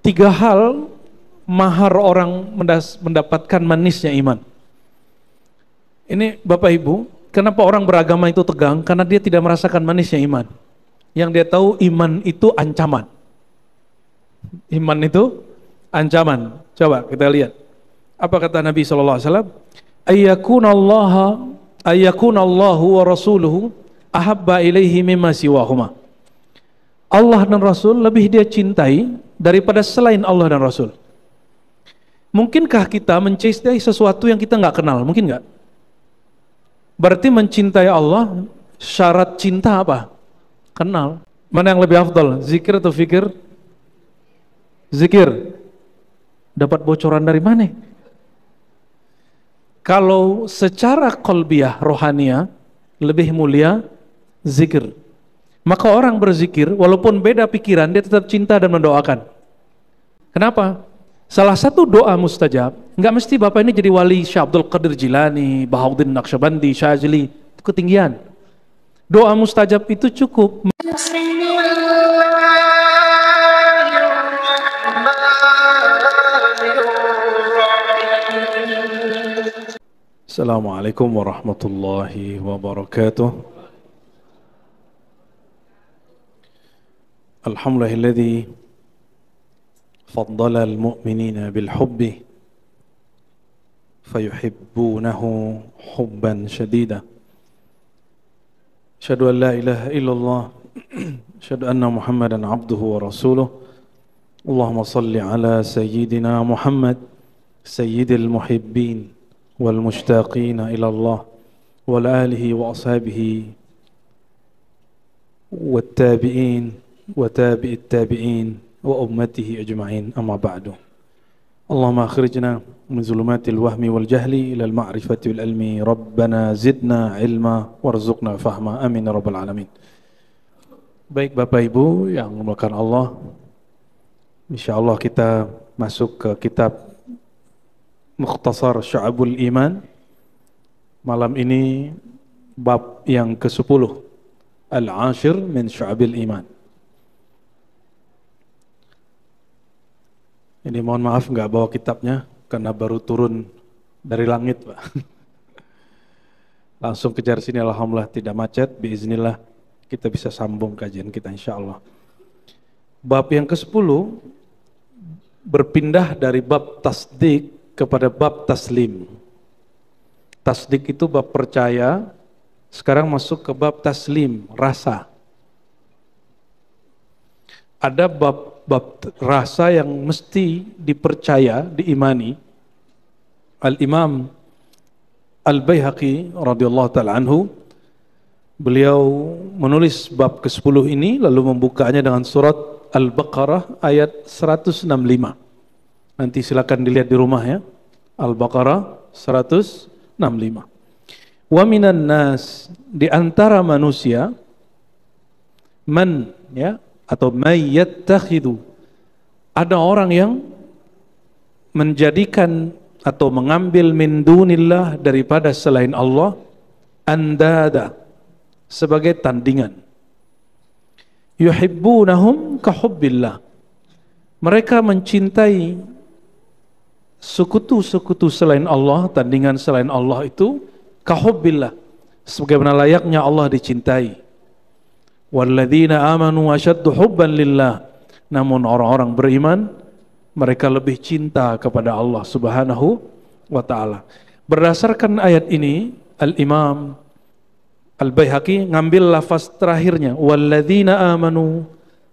Tiga hal mahar orang mendapatkan manisnya iman. Ini Bapak Ibu, kenapa orang beragama itu tegang? Karena dia tidak merasakan manisnya iman. Yang dia tahu iman itu ancaman. Iman itu ancaman. Coba kita lihat. Apa kata Nabi SAW? Ayyakunallahu wa rasuluhu ahabba ilaihi mimma siwahuma. Allah dan Rasul lebih dia cintai daripada selain Allah dan Rasul. Mungkinkah kita mencintai sesuatu yang kita nggak kenal? Mungkin nggak? Berarti mencintai Allah, syarat cinta apa? Kenal. Mana yang lebih afdal? Zikir atau fikir? Zikir. Dapat bocoran dari mana? Kalau secara qalbiyah, rohaniah, lebih mulia zikir. Maka orang berzikir, walaupun beda pikiran, dia tetap cinta dan mendoakan. Kenapa? Salah satu doa mustajab, nggak mesti Bapak ini jadi wali Syekh Abdul Qadir Jilani, Bahauddin Naqsyabandi, Syazili, itu ketinggian. Doa mustajab itu cukup. Assalamualaikum warahmatullahi wabarakatuh. Alhamdulillahilladzi faddala al-mu'minina bil-hubbi fayuhibbunahu hubban shadida. Asyhadu an la ilaha illallah, asyhadu anna Muhammadan abduhu wa rasuluh. Allahumma salli ala sayyidina Muhammad sayyidil muhibbin wal mushtaqina ila Allah wal alihi wa ashabihi wat tabi'in wa tabi'it tabi'in wa ummatihi ajma'in, amma ba'du. Allahumma akhrijna min zulumatil wahmi wal jahli ila al ma'rifati wal ilmi, rabbana zidna ilma warzuqna fahma, amin ya rabbal alamin. Baik Bapak Ibu yang dimuliakan Allah, insyaallah kita masuk ke kitab Mukhtasar Syu'abul Iman. Malam ini bab yang ke-10, Al-Ashir min Syu'abil Iman. Ini mohon maaf nggak bawa kitabnya karena baru turun dari langit, Pak. Langsung kejar sini, alhamdulillah tidak macet, biiznillah kita bisa sambung kajian kita insyaallah. Bab yang ke-10 berpindah dari bab tasdik kepada bab taslim. Tasdik itu bab percaya, sekarang masuk ke bab taslim, rasa. Ada bab rasa yang mesti dipercaya, diimani. Al-Imam Al-Baihaqi radhiyallahu ta'ala anhu, beliau menulis bab ke-10 ini lalu membukanya dengan surat Al-Baqarah ayat 165. Nanti silakan dilihat di rumah ya. Al-Baqarah 165. Wa minan nas, di antara manusia, man ya, atau mayyattakhidhu, ada orang yang menjadikan atau mengambil min dunillah, daripada selain Allah, andada, sebagai tandingan. Yuhibbunahum kahubbillah, mereka mencintai sekutu-sekutu selain Allah, tandingan selain Allah itu kahubbillah, sebagaimana layaknya Allah dicintai. Walladzina amanu asyaddu hubban lillah, namun orang-orang beriman mereka lebih cinta kepada Allah Subhanahu wa ta'ala. Berdasarkan ayat ini, Al-Imam Al-Baihaqi ngambil lafaz terakhirnya, walladzina amanu,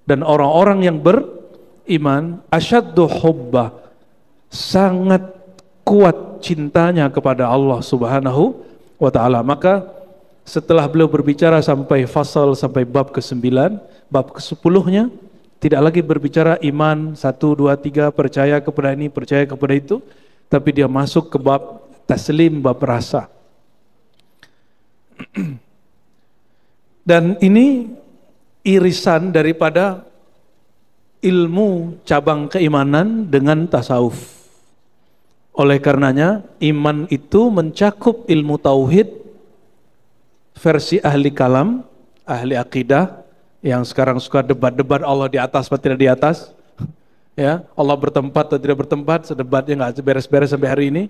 dan orang-orang yang beriman, asyaddu hubba, sangat kuat cintanya kepada Allah Subhanahu wa ta'ala. Maka setelah beliau berbicara sampai fasal, sampai bab ke-9, bab ke-10-nya tidak lagi berbicara iman 1, 2, 3, percaya kepada ini, percaya kepada itu, tapi dia masuk ke bab taslim, bab rasa. Dan ini irisan daripada ilmu cabang keimanan dengan tasawuf. Oleh karenanya iman itu mencakup ilmu tauhid versi ahli kalam, ahli akidah, yang sekarang suka debat-debat Allah di atas atau tidak di atas, Ya, Allah bertempat atau tidak bertempat, sedebatnya nggak beres-beres sampai hari ini.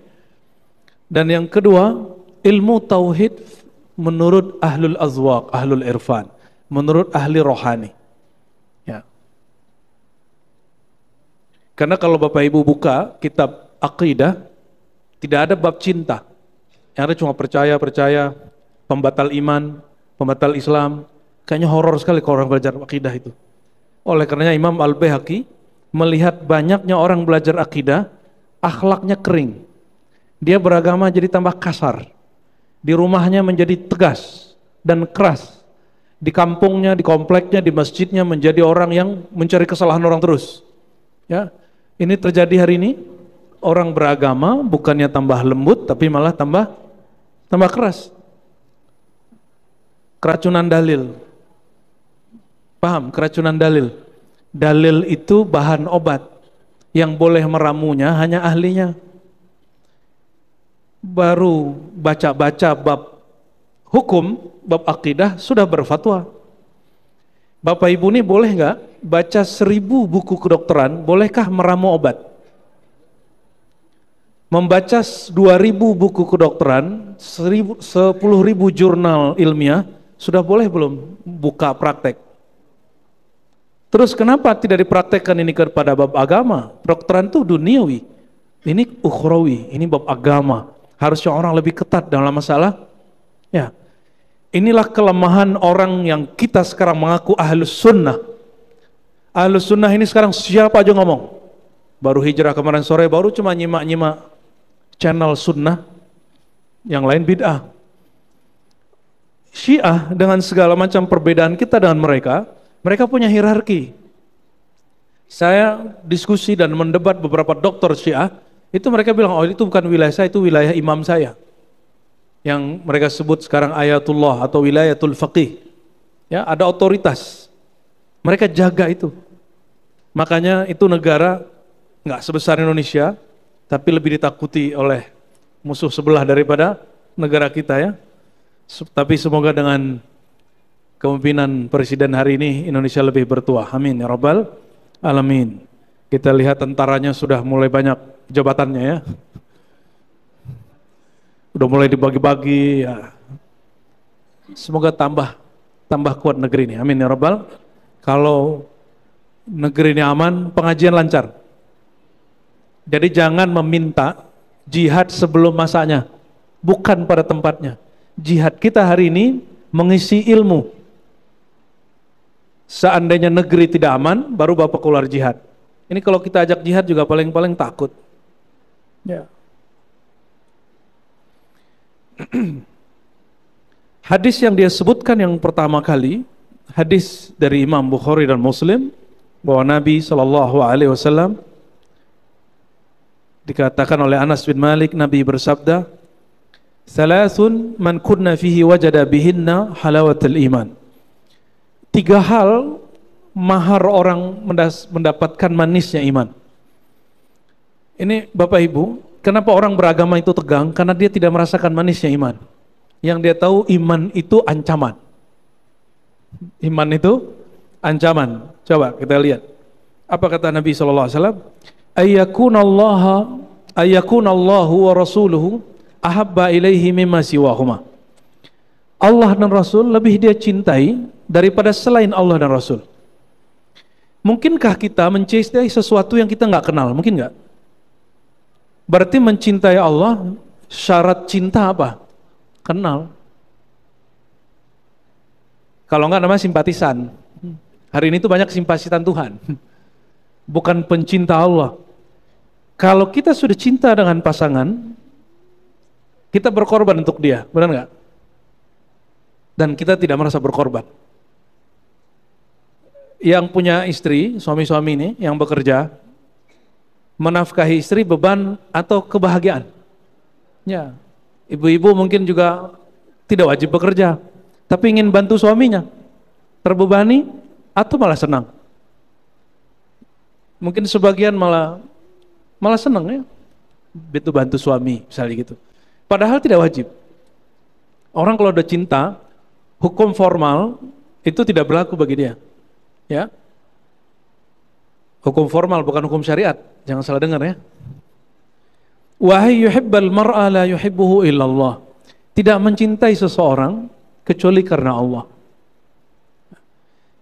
Dan yang kedua, ilmu tauhid menurut ahlul azwaq, ahlul irfan, menurut ahli rohani. Ya. Karena kalau Bapak Ibu buka kitab akidah, tidak ada bab cinta. Yang ada cuma percaya, pembatal iman, pembatal Islam. Kayaknya horor sekali kalau orang belajar akidah itu. Oleh karenanya Imam Al-Baihaqi melihat banyaknya orang belajar akidah, akhlaknya kering. Dia beragama jadi tambah kasar. Di rumahnya menjadi tegas dan keras. Di kampungnya, di kompleknya, di masjidnya menjadi orang yang mencari kesalahan orang terus. Ya, ini terjadi hari ini. Orang beragama bukannya tambah lembut, tapi malah tambah keras. Keracunan dalil. Paham? Keracunan dalil. Dalil itu bahan obat. Yang boleh meramunya hanya ahlinya. Baru baca-baca bab hukum, bab akidah sudah berfatwa. Bapak Ibu ini boleh nggak baca 1000 buku kedokteran, bolehkah meramu obat? Membaca 2000 buku kedokteran, 10.000 jurnal ilmiah, sudah boleh belum buka praktek? Terus kenapa tidak dipraktekkan ini kepada bab agama? Kedokteran itu duniawi, ini ukhrawi, ini bab agama. Harusnya orang lebih ketat dalam masalah. Ya, inilah kelemahan orang yang kita sekarang mengaku ahlus sunnah. Ahlus sunnah ini sekarang siapa aja ngomong. Baru hijrah kemarin sore, baru cuma nyimak-nyimak channel sunnah, yang lain bid'ah. Syiah dengan segala macam perbedaan kita dengan mereka, mereka punya hierarki. Saya diskusi dan mendebat beberapa dokter Syiah, itu mereka bilang, oh itu bukan wilayah saya, itu wilayah imam saya. Yang mereka sebut sekarang ayatullah atau wilayatul faqih. Ya, ada otoritas. Mereka jaga itu. Makanya itu negara nggak sebesar Indonesia, tapi lebih ditakuti oleh musuh sebelah daripada negara kita ya. Tapi semoga dengan kepemimpinan Presiden hari ini Indonesia lebih bertuah. Amin ya rabbal alamin. Kita lihat tentaranya sudah mulai banyak jabatannya ya. Udah mulai dibagi-bagi ya. Semoga tambah kuat negeri ini. Amin ya rabbal. Kalau negeri ini aman, pengajian lancar. Jadi jangan meminta jihad sebelum masanya, bukan pada tempatnya. Jihad kita hari ini mengisi ilmu. Seandainya negeri tidak aman, baru Bapak keluar jihad. Ini kalau kita ajak jihad juga paling-paling takut. Ya. Hadis yang dia sebutkan yang pertama kali, hadis dari Imam Bukhari dan Muslim, bahwa Nabi SAW dikatakan oleh Anas bin Malik, Nabi bersabda, "Thalathun man kunna fihi wajada bihinna halawatul iman." 3 hal mahar orang mendapatkan manisnya iman. Ini Bapak Ibu, kenapa orang beragama itu tegang? Karena dia tidak merasakan manisnya iman. Yang dia tahu iman itu ancaman. Iman itu ancaman. Coba kita lihat. Apa kata Nabi SAW? Ayyakunallahu wa rasuluhu ahabba ilaihi mimma siwahuma. Allah dan Rasul lebih dia cintai daripada selain Allah dan Rasul. Mungkinkah kita mencintai sesuatu yang kita nggak kenal? Mungkin nggak? Berarti mencintai Allah, syarat cinta apa? Kenal. Kalau nggak namanya simpatisan. Hari ini tuh banyak simpatisan Tuhan, bukan pencinta Allah. Kalau kita sudah cinta dengan pasangan, kita berkorban untuk dia, benar nggak? Dan kita tidak merasa berkorban. Yang punya istri, suami-suami ini yang bekerja, menafkahi istri beban atau kebahagiaan? Ya, ibu-ibu mungkin juga tidak wajib bekerja, tapi ingin bantu suaminya, terbebani atau malah senang? Mungkin sebagian malah senang ya, itu bantu suami misalnya gitu. Padahal tidak wajib. Orang kalau udah cinta, hukum formal itu tidak berlaku bagi dia. Ya. Hukum formal bukan hukum syariat. Jangan salah dengar ya. Wahai yuhibbal mar'a la yuhibbuhu illallah. Tidak mencintai seseorang kecuali karena Allah.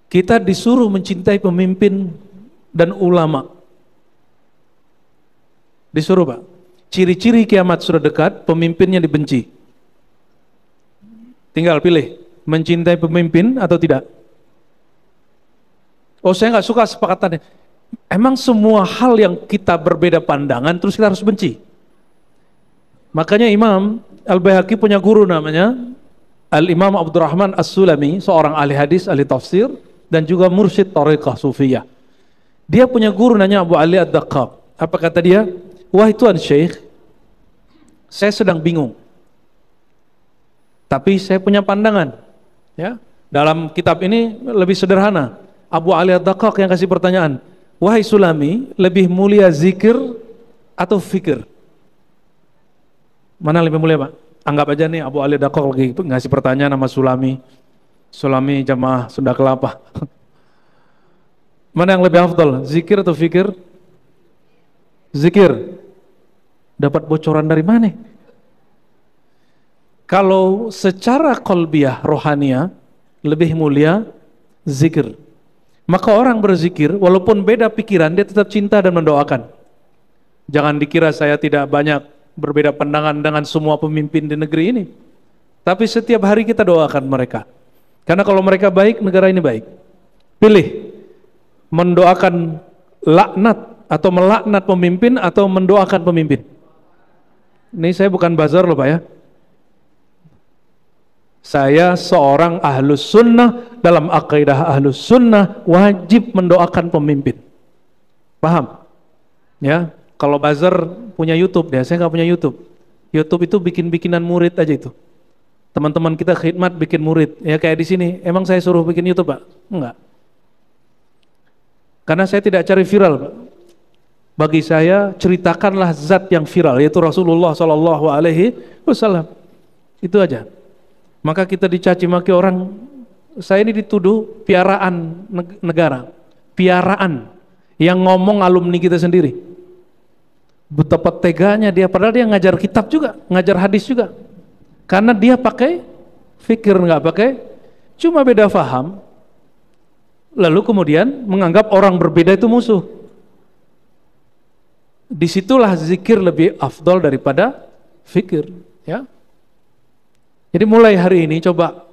Kita disuruh mencintai pemimpin dan ulama. Disuruh, Pak. Ciri-ciri kiamat sudah dekat, pemimpinnya dibenci. Tinggal pilih, mencintai pemimpin atau tidak. Oh, saya nggak suka sepakatannya. Emang semua hal yang kita berbeda pandangan terus kita harus benci? Makanya Imam Al-Baihaqi punya guru namanya Al-Imam Abdurrahman As-Sulami, seorang ahli hadis, ahli tafsir, dan juga mursyid Thariqah Sufiyah. Dia punya guru namanya Abu Ali Ad-Daqqaq. Apa kata dia? Wahai Tuan Syekh, saya sedang bingung. Tapi saya punya pandangan. Ya, dalam kitab ini lebih sederhana. Abu Ali Ad-Daqqaq yang kasih pertanyaan, wahai Sulami, lebih mulia zikir atau fikir? Mana lebih mulia, Pak? Anggap aja nih Abu Ali Ad-Daqqaq lagi ngasih pertanyaan sama Sulami. Sulami jamaah Sunda Kelapa. Mana yang lebih afdal, zikir atau fikir? Zikir. Dapat bocoran dari mana? Kalau secara qalbiyah, rohaniah, lebih mulia zikir. Maka orang berzikir, walaupun beda pikiran, dia tetap cinta dan mendoakan. Jangan dikira saya tidak banyak berbeda pandangan dengan semua pemimpin di negeri ini. Tapi setiap hari kita doakan mereka. Karena kalau mereka baik, negara ini baik. Pilih, mendoakan laknat atau melaknat pemimpin atau mendoakan pemimpin. Ini saya bukan bazar loh Pak ya. Saya seorang ahlus sunnah, dalam akidah ahlus sunnah wajib mendoakan pemimpin. Paham? Ya, kalau bazar punya YouTube deh, saya nggak punya YouTube. YouTube itu bikin-bikinan murid aja itu. Teman-teman kita khidmat bikin murid, ya kayak di sini. Emang saya suruh bikin YouTube Pak? Enggak. Karena saya tidak cari viral Pak. Bagi saya ceritakanlah zat yang viral, yaitu Rasulullah Shallallahu Alaihi Wasallam. Itu aja. Maka kita dicaci maki orang, saya ini dituduh piaraan negara, piaraan yang ngomong alumni kita sendiri. Betapa teganya dia, padahal dia ngajar kitab juga, ngajar hadis juga. Karena dia pakai fikir, nggak pakai, cuma beda faham. Lalu kemudian menganggap orang berbeda itu musuh. Disitulah zikir lebih afdol daripada fikir, ya. Jadi mulai hari ini coba,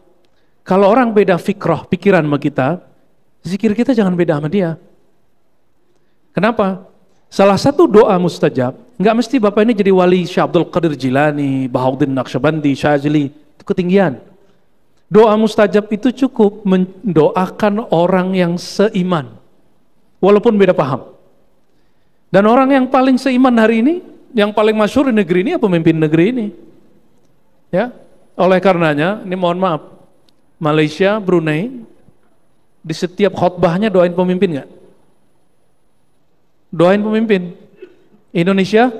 kalau orang beda fikrah, pikiran sama kita, zikir kita jangan beda sama dia. Kenapa? Salah satu doa mustajab, nggak mesti Bapak ini jadi wali Syekh Abdul Qadir Jilani, Bahauddin Naqsyabandi, Syazili, itu ketinggian. Doa mustajab itu cukup mendoakan orang yang seiman, walaupun beda paham. Dan orang yang paling seiman hari ini, yang paling masyhur di negeri ini, ya pemimpin negeri ini. Ya, oleh karenanya, ini mohon maaf, Malaysia, Brunei, di setiap khutbahnya doain pemimpin nggak? Doain pemimpin. Indonesia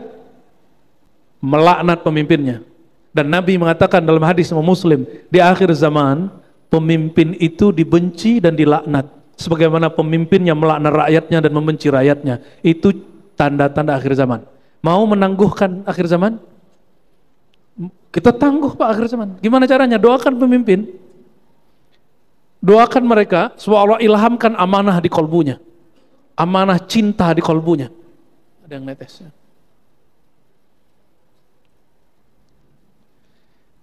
melaknat pemimpinnya. Dan Nabi mengatakan dalam hadis Muslim, di akhir zaman pemimpin itu dibenci dan dilaknat. Sebagaimana pemimpinnya melaknat rakyatnya dan membenci rakyatnya. Itu tanda-tanda akhir zaman. Mau menangguhkan akhir zaman? Kita tangguh Pak akhir zaman. Gimana caranya? Doakan pemimpin. Doakan mereka supaya Allah ilhamkan amanah di kolbunya. Amanah cinta di kolbunya. Ada yang netes ya.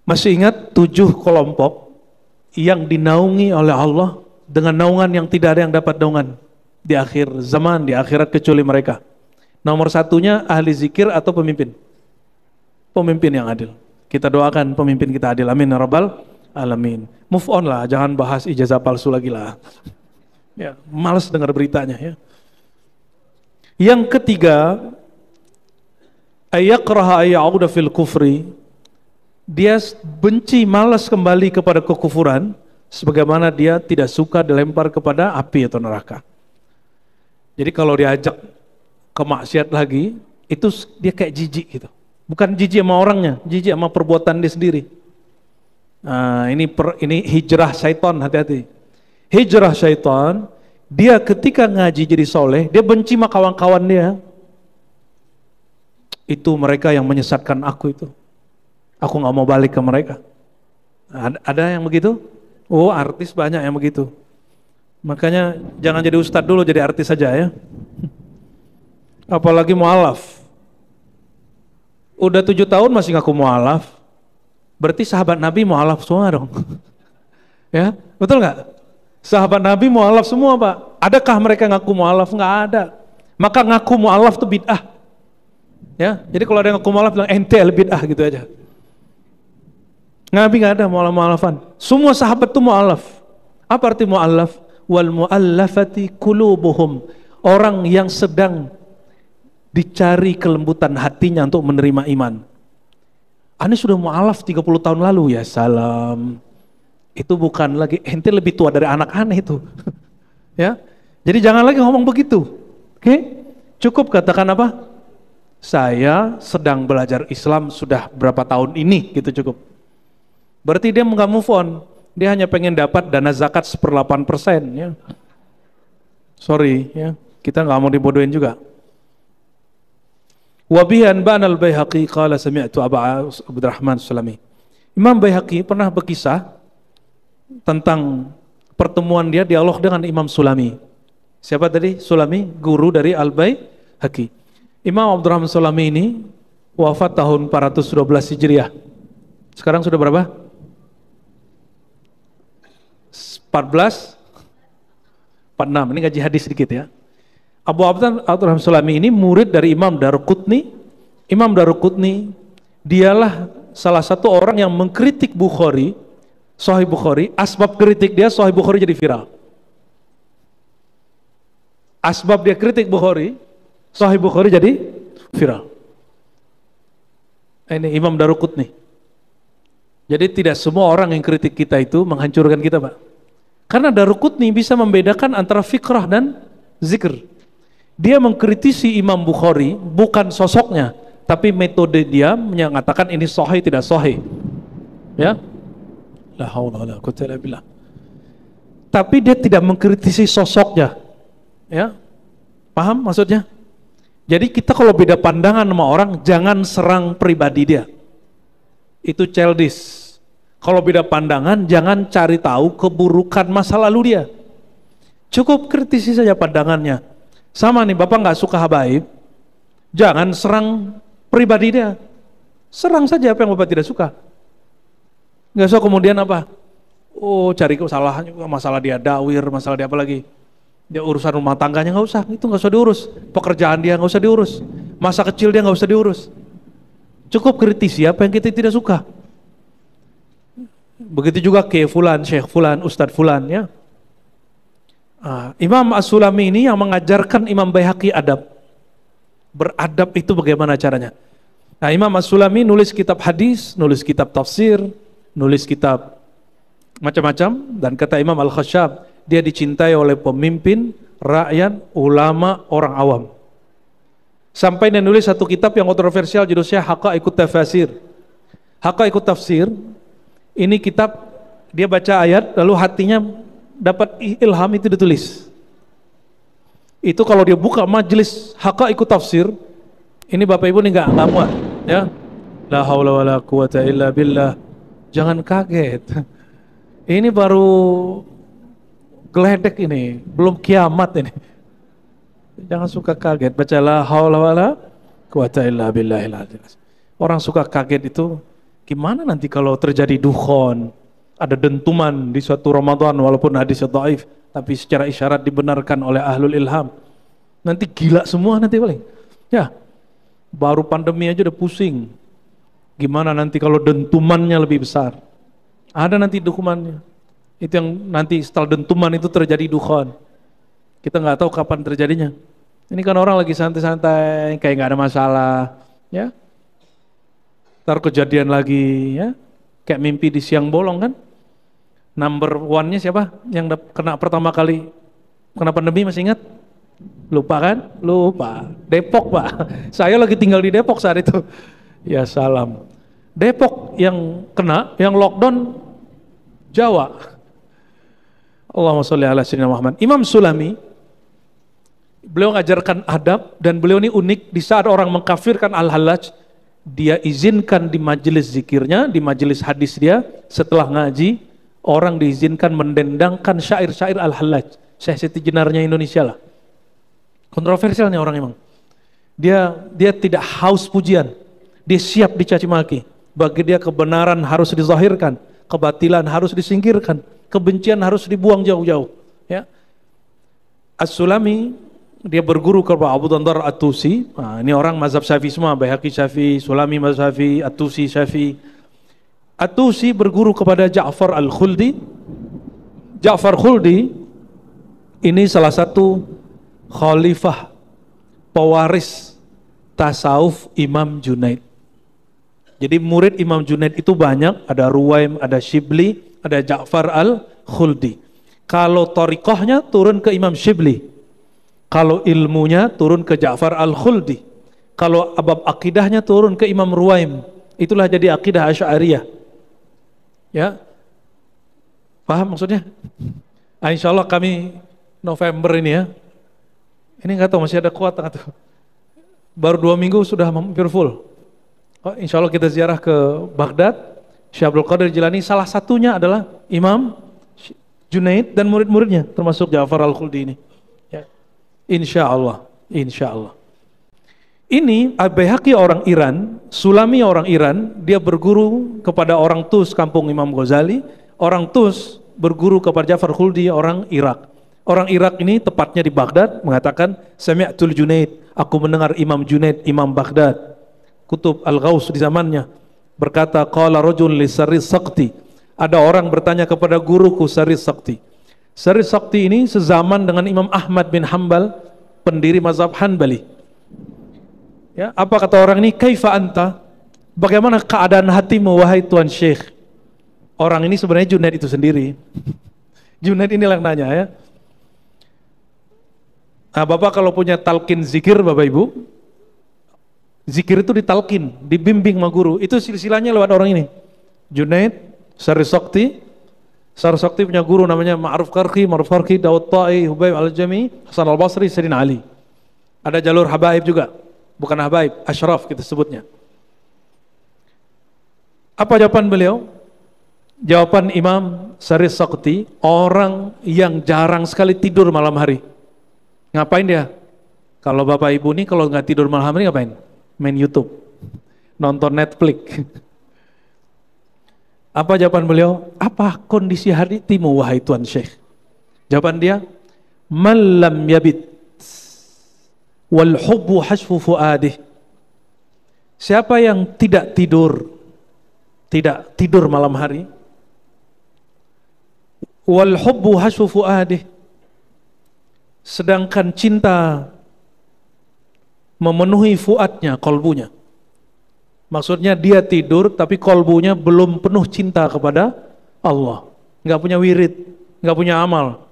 Masih ingat 7 kelompok yang dinaungi oleh Allah dengan naungan yang tidak ada yang dapat naungan di akhir zaman, di akhirat kecuali mereka. Nomor satunya ahli zikir atau pemimpin. Pemimpin yang adil. Kita doakan pemimpin kita adil. Amin ya rabbal alamin. Move on lah, jangan bahas ijazah palsu lagi lah. Ya, malas dengar beritanya ya. Yang ketiga, ayakraha ayyauda fil kufri. Dia benci, malas kembali kepada kekufuran, sebagaimana dia tidak suka dilempar kepada api atau neraka. Jadi kalau diajak ke maksiat lagi, itu dia kayak jijik gitu. Bukan jijik sama orangnya, jijik sama perbuatan dia sendiri. Nah, ini hijrah syaitan, hati-hati. Hijrah syaitan, Dia ketika ngaji jadi soleh, dia benci sama kawan-kawan dia. Itu mereka yang menyesatkan aku itu. Aku nggak mau balik ke mereka. Ada yang begitu? Oh, artis banyak yang begitu. Makanya jangan jadi ustadz dulu, jadi artis saja ya. Apalagi mu'alaf. Udah 7 tahun masih ngaku mu'alaf. Berarti sahabat Nabi mu'alaf semua dong. Ya, betul nggak? Sahabat Nabi mu'alaf semua, Pak. Adakah mereka ngaku mu'alaf? Nggak ada. Maka ngaku mu'alaf itu bid'ah. Ya, jadi kalau ada yang ngaku mu'alaf bilang ente bid'ah gitu aja. Nabi nggak ada mu'alaf-mu'alafan. Semua sahabat itu mu'alaf. Apa arti mu'alaf? Wal mu'allafati qulubuhum. Orang yang sedang dicari kelembutan hatinya untuk menerima iman. Anda sudah mu'alaf 30 tahun lalu, ya salam. Itu bukan lagi, ente lebih tua dari anak aneh itu. Ya, jadi jangan lagi ngomong begitu. Oke? Cukup katakan apa? Saya sedang belajar Islam sudah berapa tahun ini, gitu cukup. Berarti dia nggak move on. Dia hanya pengen dapat dana zakat 1/8%. Ya. Sorry, ya, kita nggak mau dibodohin juga. Wabihan ba'an al-Baihaqi qala sami'tu Aba Abdurrahman Sulami. Imam Baihaqi pernah berkisah tentang pertemuan dia dialog dengan Imam Sulami. Siapa tadi? Sulami, guru dari Al-Baihaqi. Imam Abdurrahman Sulami ini wafat tahun 412 Hijriah. Sekarang sudah berapa? 14? 46, ini ngaji hadis sedikit ya. Abu Abdurrahman Sulami ini murid dari Imam Daruqutni. Imam Daruqutni dialah salah satu orang yang mengkritik Bukhari, Sahih Bukhari. Asbab kritik dia Sahih Bukhari jadi viral. Asbab dia kritik Bukhari, Sahih Bukhari jadi viral. Ini Imam Daruqutni. Jadi tidak semua orang yang kritik kita itu menghancurkan kita, Pak. Karena Daruqutni bisa membedakan antara fikrah dan zikr. Dia mengkritisi Imam Bukhari bukan sosoknya, tapi metode dia mengatakan ini sahih tidak sahih. Ya. La haula wala quwwata illa billah. Tapi dia tidak mengkritisi sosoknya. Ya. Paham maksudnya? Jadi kita kalau beda pandangan sama orang, jangan serang pribadi dia. Itu childish. Kalau beda pandangan, jangan cari tahu keburukan masa lalu dia. Cukup kritisi saja pandangannya. Sama nih, Bapak nggak suka habaib, jangan serang pribadi dia. Serang saja apa yang Bapak tidak suka. Nggak usah kemudian apa? Oh, cari kesalahan, masalah dia dakwir, masalah dia apa lagi? Dia urusan rumah tangganya nggak usah, itu nggak usah diurus. Pekerjaan dia nggak usah diurus. Masa kecil dia nggak usah diurus. Cukup kritisi apa yang kita tidak suka. Begitu juga ke fulan, syekh fulan, ustadz fulan ya. Imam As-Sulami ini yang mengajarkan Imam Baihaqi adab. Beradab itu bagaimana caranya. Nah, Imam As-Sulami nulis kitab hadis, nulis kitab tafsir, nulis kitab macam-macam, dan kata Imam Al-Khasyab, dia dicintai oleh pemimpin, rakyat, ulama, orang awam. Sampai dia nulis satu kitab yang kontroversial judulnya Haqaiqut Tafsir. Haqaiqut Tafsir, ini kitab dia baca ayat lalu hatinya dapat ilham, itu ditulis. Itu kalau dia buka majelis Haqaiqut Tafsir, ini Bapak Ibu nih nggak muat ya. La haula wala quwata illa billah. Jangan kaget. Ini baru geledek ini, belum kiamat ini. Jangan suka kaget, baca la haula wala quwata illa billahil azim. Orang suka kaget itu gimana nanti kalau terjadi dukhon, ada dentuman di suatu Ramadan walaupun hadisnya dhaif, tapi secara isyarat dibenarkan oleh ahlul ilham. Nanti gila semua nanti paling. Ya. Baru pandemi aja udah pusing. Gimana nanti kalau dentumannya lebih besar? Ada nanti dukumannya. Itu yang nanti setelah dentuman itu terjadi dukhon. Kita nggak tahu kapan terjadinya. Ini kan orang lagi santai-santai, kayak nggak ada masalah, ya. Ntar kejadian lagi, ya. Kayak mimpi di siang bolong kan. Number one-nya siapa? Yang kena pertama kali kena pandemi, masih ingat? Lupa kan? Lupa. Depok, Pak. Saya lagi tinggal di Depok saat itu. Ya salam. Depok yang kena, yang lockdown Jawa. Allahumma sholli ala sayyidina Muhammad. Imam Sulami, beliau ngajarkan adab dan beliau ini unik. Di saat orang mengkafirkan Al-Hallaj, dia izinkan di majelis zikirnya, di majelis hadis dia, setelah ngaji, orang diizinkan mendendangkan syair-syair Al-Hallaj. Syekh Siti Jenarnya Indonesia lah. Kontroversial nih orang emang. Dia tidak haus pujian. Dia siap dicaci maki. Bagi dia kebenaran harus dizahirkan, kebatilan harus disingkirkan, kebencian harus dibuang jauh-jauh. Ya. As-Sulami dia berguru kepada Abu Dandar At-Tusi. Nah, ini orang mazhab Syafi'i semua, Baihaqi Syafi'i, Sulami mazhab Syafi'i, At-Tusi Syafi'i. At-Tusi berguru kepada Ja'far Al-Khuldi. Ja'far Khuldi ini salah satu khalifah pewaris tasawuf Imam Junaid. Jadi murid Imam Junaid itu banyak, ada Ruwaim, ada Shibli, ada Ja'far Al-Khuldi. Kalau thariqahnya turun ke Imam Shibli. Kalau ilmunya turun ke Ja'far Al-Khuldi. Kalau bab akidahnya turun ke Imam Ruwaim. Itulah jadi akidah Asy'ariyah. Ya. Paham maksudnya? Insya Allah kami November ini ya. Ini nggak tahu masih ada kuat nggak tuh. Baru 2 minggu sudah hampir full. Insya Allah kita ziarah ke Baghdad. Syekh Abdul Qadir Jilani salah satunya adalah Imam Junaid dan murid-muridnya, termasuk Ja'far Al-Khuldi ini. Ya. Insya Allah, insya Allah. Ini Al-Baihaqi orang Iran, Sulami orang Iran, dia berguru kepada orang Tus kampung Imam Ghazali. Orang Tus berguru kepada Ja'far Khuldi orang Irak. Orang Irak ini tepatnya di Baghdad mengatakan Sami'tul Junaid, aku mendengar Imam Junaid, Imam Baghdad, Kutub Al-Ghaus di zamannya, berkata qala rajul li Saris Sakti, ada orang bertanya kepada guruku Saris Sakti. Saris Sakti ini sezaman dengan Imam Ahmad bin Hanbal, pendiri mazhab Hanbali. Ya, apa kata orang ini? Kaifa anta? Bagaimana keadaan hatimu wahai Tuan Syekh? Orang ini sebenarnya Junaid itu sendiri. Junaid inilah yang nanya ya. Nah, Bapak kalau punya talqin zikir, Bapak Ibu, zikir itu ditalkin, dibimbing sama guru. Itu silsilahnya lewat orang ini. Junaid, Saris Sakti. Saris Sakti punya guru namanya Ma'ruf Qarqi, Dawud Ta'i, Hubayb Al-Jami, Hasan Al-Basri, Sayyidina Ali. Ada jalur habaib juga. Bukan habaib, asyraf kita sebutnya. Apa jawaban beliau? Jawaban Imam Saris Sakti, orang yang jarang sekali tidur malam hari. Ngapain dia? Kalau Bapak Ibu nih kalau nggak tidur malam hari ngapain? Main YouTube, nonton Netflix. Apa jawaban beliau? Apa kondisi hatimu wahai Tuan Syekh? Jawaban dia, man lam yabit wal hubbu hasfu fuadih. Siapa yang tidak tidur malam hari, wal hubbu hasfu fuadih, sedangkan cinta memenuhi fuadnya, kolbunya. Maksudnya dia tidur tapi kolbunya belum penuh cinta kepada Allah. Nggak punya wirid, nggak punya amal.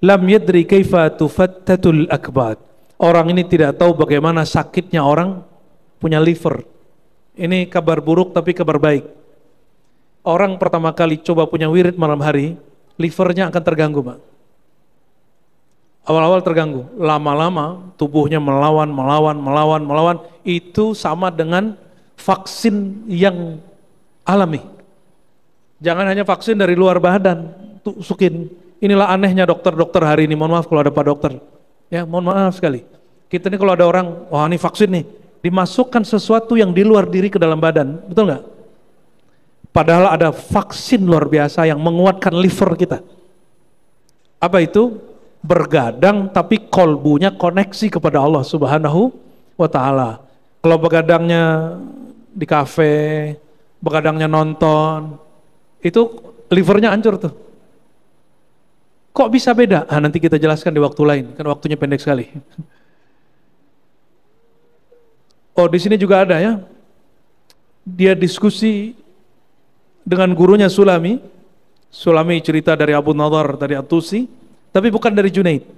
Lam yadri kaifa tufattatul akbad. Orang ini tidak tahu bagaimana sakitnya orang punya liver. Ini kabar buruk tapi kabar baik. Orang pertama kali coba punya wirid malam hari, livernya akan terganggu, Pak. Awal-awal terganggu, lama-lama tubuhnya melawan. Itu sama dengan vaksin yang alami. Jangan hanya vaksin dari luar badan, tusukin. Inilah anehnya dokter-dokter hari ini, mohon maaf kalau ada Pak Dokter. Ya, mohon maaf sekali. Kita ini kalau ada orang, wah ini vaksin nih, dimasukkan sesuatu yang di luar diri ke dalam badan, betul nggak? Padahal ada vaksin luar biasa yang menguatkan liver kita. Apa itu? Bergadang tapi kolbunya koneksi kepada Allah Subhanahu wa ta'ala. Kalau begadangnya di kafe, begadangnya nonton, itu livernya hancur tuh. Kok bisa beda? Nanti kita jelaskan di waktu lain, kan waktunya pendek sekali. Oh, di sini juga ada ya. Dia diskusi dengan gurunya Sulami. Sulami cerita dari Abu Nadar, dari At-Tusi. Tapi bukan dari Junaid.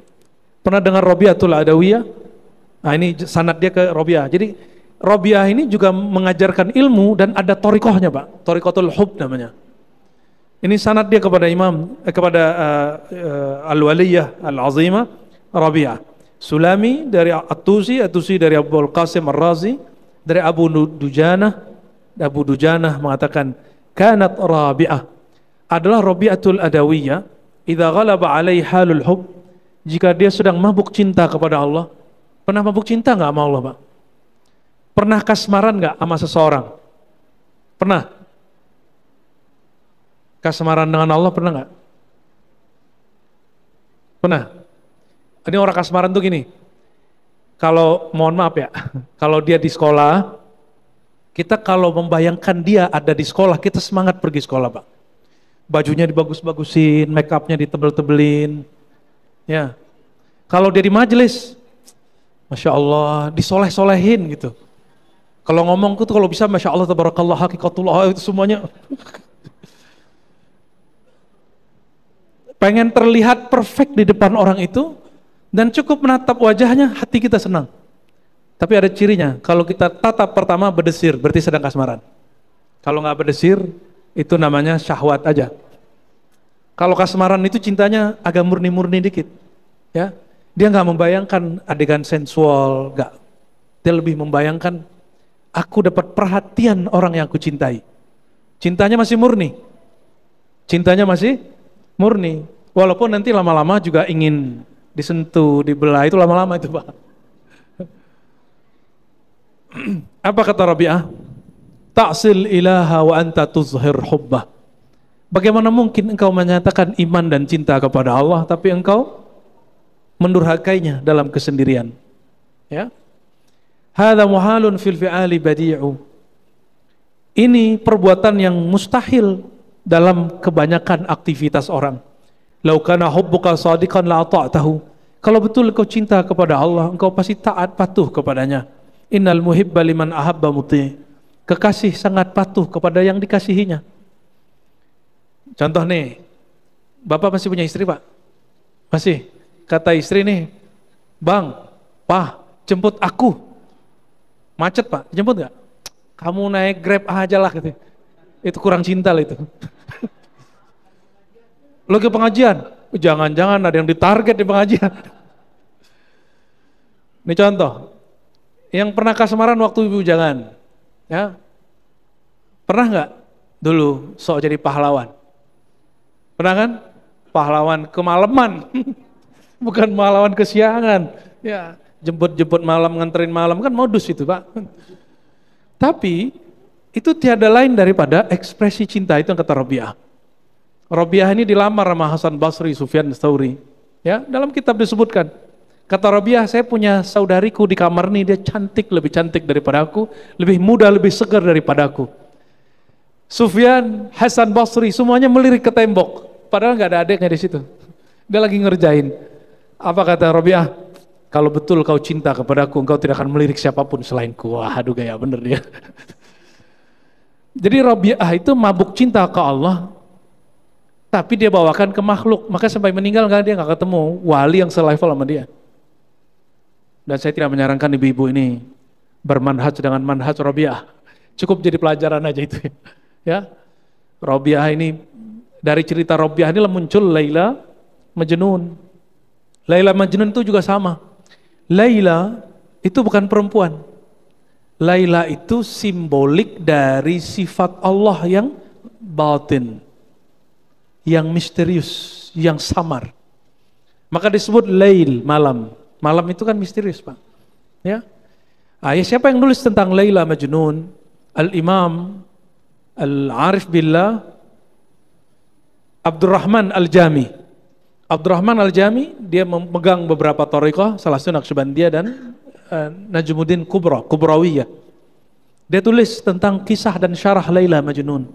Pernah dengar Rabi'atul Adawiyah? Nah ini sanad dia ke Rabi'ah. Jadi Rabi'ah ini juga mengajarkan ilmu dan ada thariqahnya, Pak. Thariqatul Hub namanya. Ini sanad dia kepada Al-Waliyah Al-Azimah Rabi'ah. Sulami dari At-Tusi, At-Tusi dari Abu Al-Qasim Ar-Razi, dari Abu Dujanah mengatakan, kanat Rabi'ah, adalah Rabi'atul Adawiyah, idza ghalaba alaihi halul hub, jika dia sedang mabuk cinta kepada Allah. Pernah mabuk cinta enggak sama Allah, Pak? Pernah kasmaran enggak sama seseorang? Pernah? Kasmaran dengan Allah pernah enggak? Pernah? Ini orang kasmaran tuh gini, kalau mohon maaf ya, kalau dia di sekolah, kita kalau membayangkan dia ada di sekolah, kita semangat pergi sekolah, Pak. Bajunya dibagus-bagusin, make upnya ditebel-tebelin, ya. Kalau dia di majelis, Masya Allah, disoleh-solehin gitu. Kalau ngomong tuh kalau bisa Masya Allah, tabarakallah, hakikatullah, itu semuanya. Pengen terlihat perfect di depan orang itu, dan cukup menatap wajahnya, hati kita senang. Tapi ada cirinya, kalau kita tatap pertama berdesir, berarti sedang kasmaran. Kalau nggak berdesir, itu namanya syahwat aja. Kalau kasmaran itu cintanya agak murni-murni dikit, ya. Dia nggak membayangkan adegan sensual, nggak. Dia lebih membayangkan, aku dapat perhatian orang yang aku cintai. Cintanya masih murni. Cintanya masih murni. Walaupun nanti lama-lama juga ingin disentuh, dibelah, itu lama-lama itu, Pak. Apa kata Rabi'ah? Ta'sil ilaha wa anta tuzhir hubbah. Bagaimana mungkin engkau menyatakan iman dan cinta kepada Allah, tapi engkau mendurhakainya dalam kesendirian? Ya. Hadza muhalun fil fi'ali badi'u. Ini perbuatan yang mustahil dalam kebanyakan aktivitas orang. Lau kana hubbuka shadiqan la ata'tahu. Kalau betul engkau cinta kepada Allah, engkau pasti taat patuh kepadanya. Innal muhibba liman ahabba muti. Kekasih sangat patuh kepada yang dikasihinya. Contoh nih, Bapak masih punya istri, Pak? Masih. Kata istri nih, Bang, Pak, jemput aku. Macet, Pak, jemput gak? Kamu naik Grab aja lah gitu. Itu kurang cinta lah itu. Lo ke pengajian, jangan-jangan ada yang ditarget di pengajian. Ini contoh, yang pernah kasmaran waktu ibu jangan, ya, pernah nggak dulu sok jadi pahlawan? Pernah kan? Pahlawan kemalaman, bukan pahlawan kesiangan. Ya, jemput-jemput malam, nganterin malam, kan modus itu, Pak. Tapi itu tiada lain daripada ekspresi cinta, itu yang kata Rabi'ah. Rabi'ah ini dilamar sama Hasan Basri, Sufyan Tsauri. Ya, dalam kitab disebutkan. Kata Rabi'ah, saya punya saudariku di kamar nih, dia cantik, lebih cantik daripada aku, lebih muda, lebih segar daripada aku. Sufyan, Hasan Basri, semuanya melirik ke tembok. Padahal nggak ada adiknya di situ. Dia lagi ngerjain. Apa kata Rabi'ah? Kalau betul kau cinta kepadaku, engkau tidak akan melirik siapapun selainku. Wah, aduh gaya bener dia. Jadi Rabi'ah itu mabuk cinta ke Allah, tapi dia bawakan ke makhluk. Maka sampai meninggal dia nggak ketemu wali yang selevel sama dia. Dan saya tidak menyarankan ibu-ibu ini bermanhaj dengan manhaj Rabi'ah. Cukup jadi pelajaran aja itu. Ya, Rabi'ah ini, dari cerita Rabi'ah ini muncul Laila Majnun. Laila Majnun itu juga sama. Laila itu bukan perempuan. Laila itu simbolik dari sifat Allah yang batin, yang misterius, yang samar. Maka disebut Lail, malam. Malam itu kan misterius, Pak. Ya. Siapa yang nulis tentang Laila Majnun? Al-Imam Al-Arif Billah Abdurrahman Al-Jami. Abdurrahman Al-Jami, dia memegang beberapa thariqah, salah satu Naqsyabandiyah dan Najmuddin Kubrawiyah. Dia tulis tentang kisah dan syarah Laila Majnun.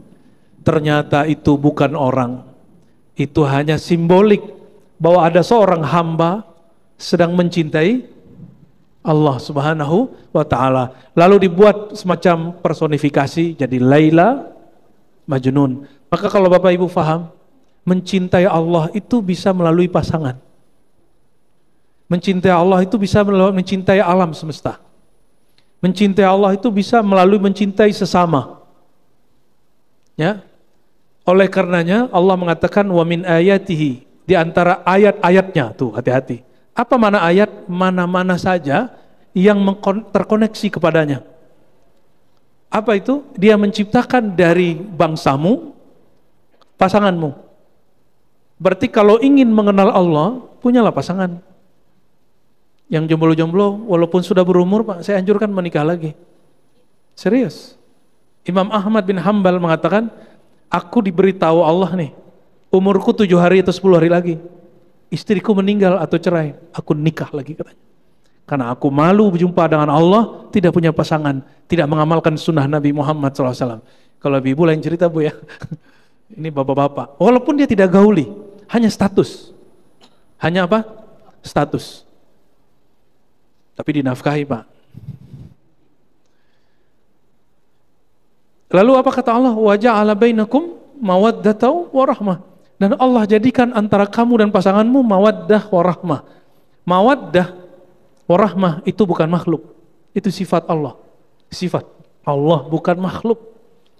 Ternyata itu bukan orang. Itu hanya simbolik bahwa ada seorang hamba sedang mencintai Allah Subhanahu wa ta'ala. Lalu dibuat semacam personifikasi jadi Laila Majnun. Maka kalau Bapak Ibu faham, mencintai Allah itu bisa melalui pasangan. Mencintai Allah itu bisa melalui mencintai alam semesta. Mencintai Allah itu bisa melalui mencintai sesama. Ya. Oleh karenanya Allah mengatakan wa min ayatihi, di antara ayat-ayatnya, tuh hati-hati. Apa mana ayat? Mana-mana saja yang terkoneksi kepadanya. Apa itu? Dia menciptakan dari bangsamu pasanganmu. Berarti kalau ingin mengenal Allah, punyalah pasangan. Yang jomblo-jomblo walaupun sudah berumur, Pak, saya anjurkan menikah lagi. Serius. Imam Ahmad bin Hambal mengatakan, aku diberitahu Allah nih, umurku 7 hari atau 10 hari lagi, istriku meninggal atau cerai, aku nikah lagi katanya. Karena aku malu berjumpa dengan Allah, tidak punya pasangan, tidak mengamalkan sunnah Nabi Muhammad SAW. Kalau ibu lain cerita Bu ya. Ini bapak-bapak. Walaupun dia tidak gauli, hanya status. Hanya apa? Status. Tapi dinafkahi Pak. Lalu apa kata Allah? Wa ja'ala bainakum mawaddatan wa rahmah. Dan Allah jadikan antara kamu dan pasanganmu mawaddah wa rahmah. Mawaddah wa rahmah itu bukan makhluk. Itu sifat Allah. Sifat Allah bukan makhluk.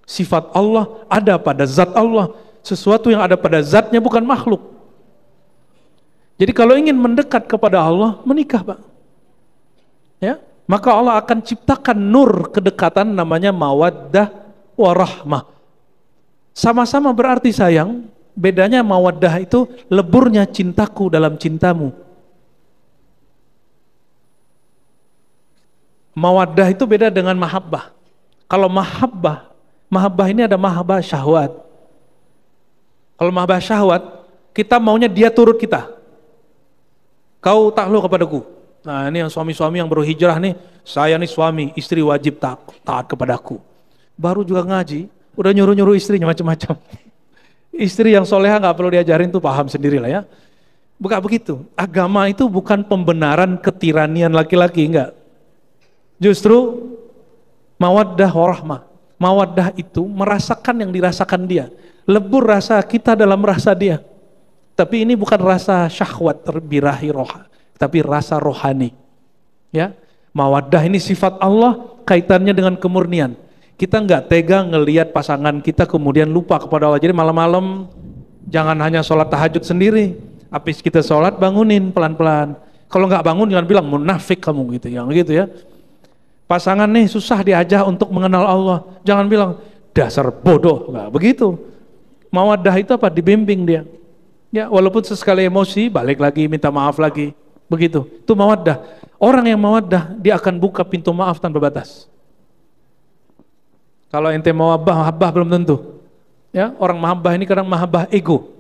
Sifat Allah ada pada zat Allah. Sesuatu yang ada pada zatnya bukan makhluk. Jadi kalau ingin mendekat kepada Allah, menikah Pak. Ya, maka Allah akan ciptakan nur kedekatan namanya mawaddah warahmah. Sama-sama berarti sayang, bedanya mawaddah itu leburnya cintaku dalam cintamu. Mawaddah itu beda dengan mahabbah. Kalau mahabbah ini ada mahabbah syahwat. Kalau mahabbah syahwat, kita maunya dia turut kita. Kau takluk kepadaku. Nah ini yang suami-suami yang baru hijrah nih, saya nih suami, istri wajib taat kepadaku. Baru juga ngaji, udah nyuruh-nyuruh istrinya macam-macam. Istri yang soleha nggak perlu diajarin tuh, paham sendiri lah ya. Bukan begitu. Agama itu bukan pembenaran ketiranian laki-laki, enggak. Justru mawaddah warahmah. Mawaddah itu merasakan yang dirasakan dia. Lebur rasa kita dalam rasa dia. Tapi ini bukan rasa syahwat terbirahi roha, tapi rasa rohani. Ya, mawaddah ini sifat Allah, kaitannya dengan kemurnian. Kita nggak tega ngelihat pasangan kita kemudian lupa kepada Allah. Jadi malam-malam jangan hanya sholat tahajud sendiri. Habis kita sholat bangunin pelan-pelan. Kalau nggak bangun jangan bilang munafik kamu gitu, yang gitu ya. Pasangan nih susah diajak untuk mengenal Allah. Jangan bilang dasar bodoh, nggak begitu. Mawaddah itu apa? Dibimbing dia. Ya, walaupun sesekali emosi, balik lagi, minta maaf lagi. Begitu, itu mawaddah. Orang yang mawaddah, dia akan buka pintu maaf tanpa batas. Kalau ente mahabbah belum tentu. Ya, orang mahabbah ini kadang mahabbah ego.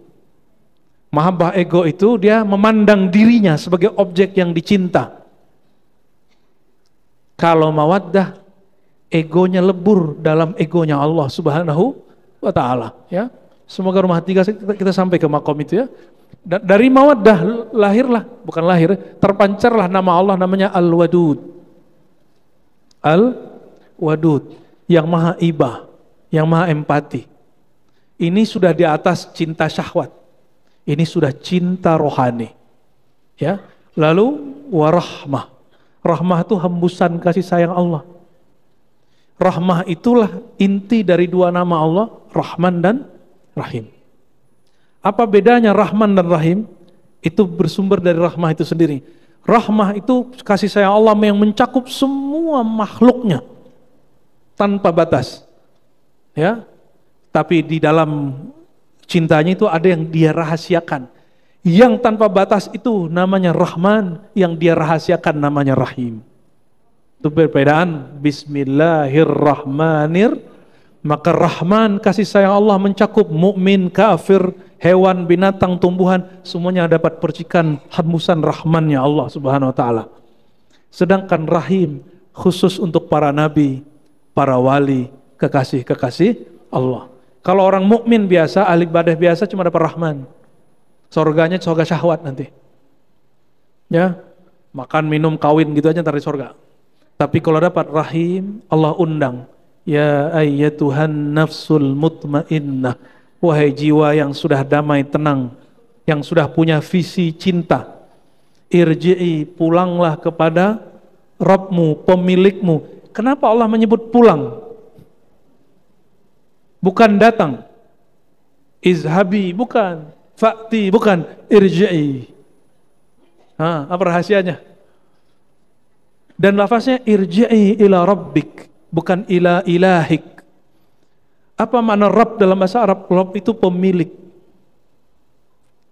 Mahabbah ego itu dia memandang dirinya sebagai objek yang dicinta. Kalau mawaddah, egonya lebur dalam egonya Allah Subhanahu wa Ta'ala. Ya. Semoga rumah tiga kita sampai ke makom itu ya. Dari mawaddah lahirlah, bukan lahir, terpancarlah nama Allah namanya Al-Wadud. Al-Wadud, yang maha ibah, yang maha empati. Ini sudah di atas cinta syahwat. Ini sudah cinta rohani. Ya. Lalu warahmah. Rahmah itu hembusan kasih sayang Allah. Rahmah itulah inti dari dua nama Allah, Rahman dan Rahim. Apa bedanya Rahman dan Rahim? Itu bersumber dari rahmah itu sendiri. Rahmah itu kasih sayang Allah yang mencakup semua makhluknya tanpa batas. Ya. Tapi di dalam cintanya itu ada yang dia rahasiakan. Yang tanpa batas itu namanya Rahman, yang dia rahasiakan namanya Rahim. Itu perbedaan. Bismillahirrahmanirrahim. Maka Rahman, kasih sayang Allah mencakup mukmin, kafir, hewan, binatang, tumbuhan, semuanya dapat percikan hembusan rahmannya Allah Subhanahu wa Ta'ala. Sedangkan Rahim khusus untuk para nabi, para wali, kekasih-kekasih Allah. Kalau orang mukmin biasa, ahli ibadah biasa cuma dapat Rahman. Surganya surga syahwat nanti. Ya, makan, minum, kawin gitu aja ntar di surga. Tapi kalau dapat Rahim, Allah undang. Ya ayyatuhan nafsul mutmainnah, wahai jiwa yang sudah damai tenang, yang sudah punya visi cinta, irji'i, pulanglah kepada Rabbmu, pemilikmu. Kenapa Allah menyebut pulang? Bukan datang. Izhabi bukan, fa'ti bukan, irji'i. Apa rahasianya? Dan lafaznya irji'i ila rabbik, bukan ila ilahik. Apa makna Rabb dalam bahasa Arab? Rabb itu pemilik.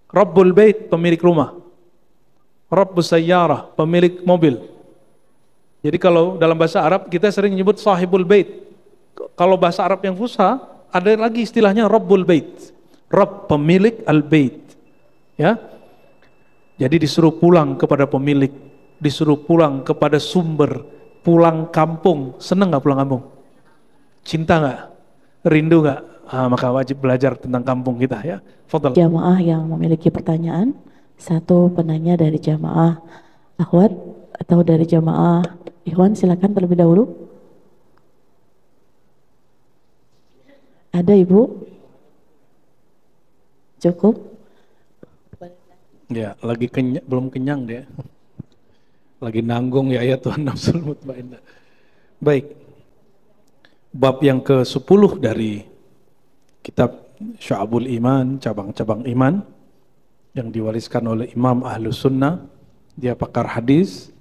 Rabbul bait, pemilik rumah. Rabbus sayyarah, pemilik mobil. Jadi kalau dalam bahasa Arab kita sering menyebut sahibul bait. Kalau bahasa Arab yang fusha, ada lagi istilahnya Rabbul bait. Rabb, pemilik al-bait. Ya. Jadi disuruh pulang kepada pemilik, disuruh pulang kepada sumber, pulang kampung. Senang nggak pulang kampung? Cinta nggak? Rindu nggak? Maka wajib belajar tentang kampung kita ya. Fadal. Jamaah yang memiliki pertanyaan, satu penanya dari jamaah akhwat atau dari jamaah ikhwan, silakan terlebih dahulu. Ada Ibu? Cukup? Ya, lagi belum kenyang dia. Lagi nanggung ya Tuhan nafsul mutmainnah. Baik. Bab yang ke-10 dari kitab Syu'abul Iman, cabang-cabang iman yang diwariskan oleh Imam Ahlus Sunnah. Dia pakar hadis,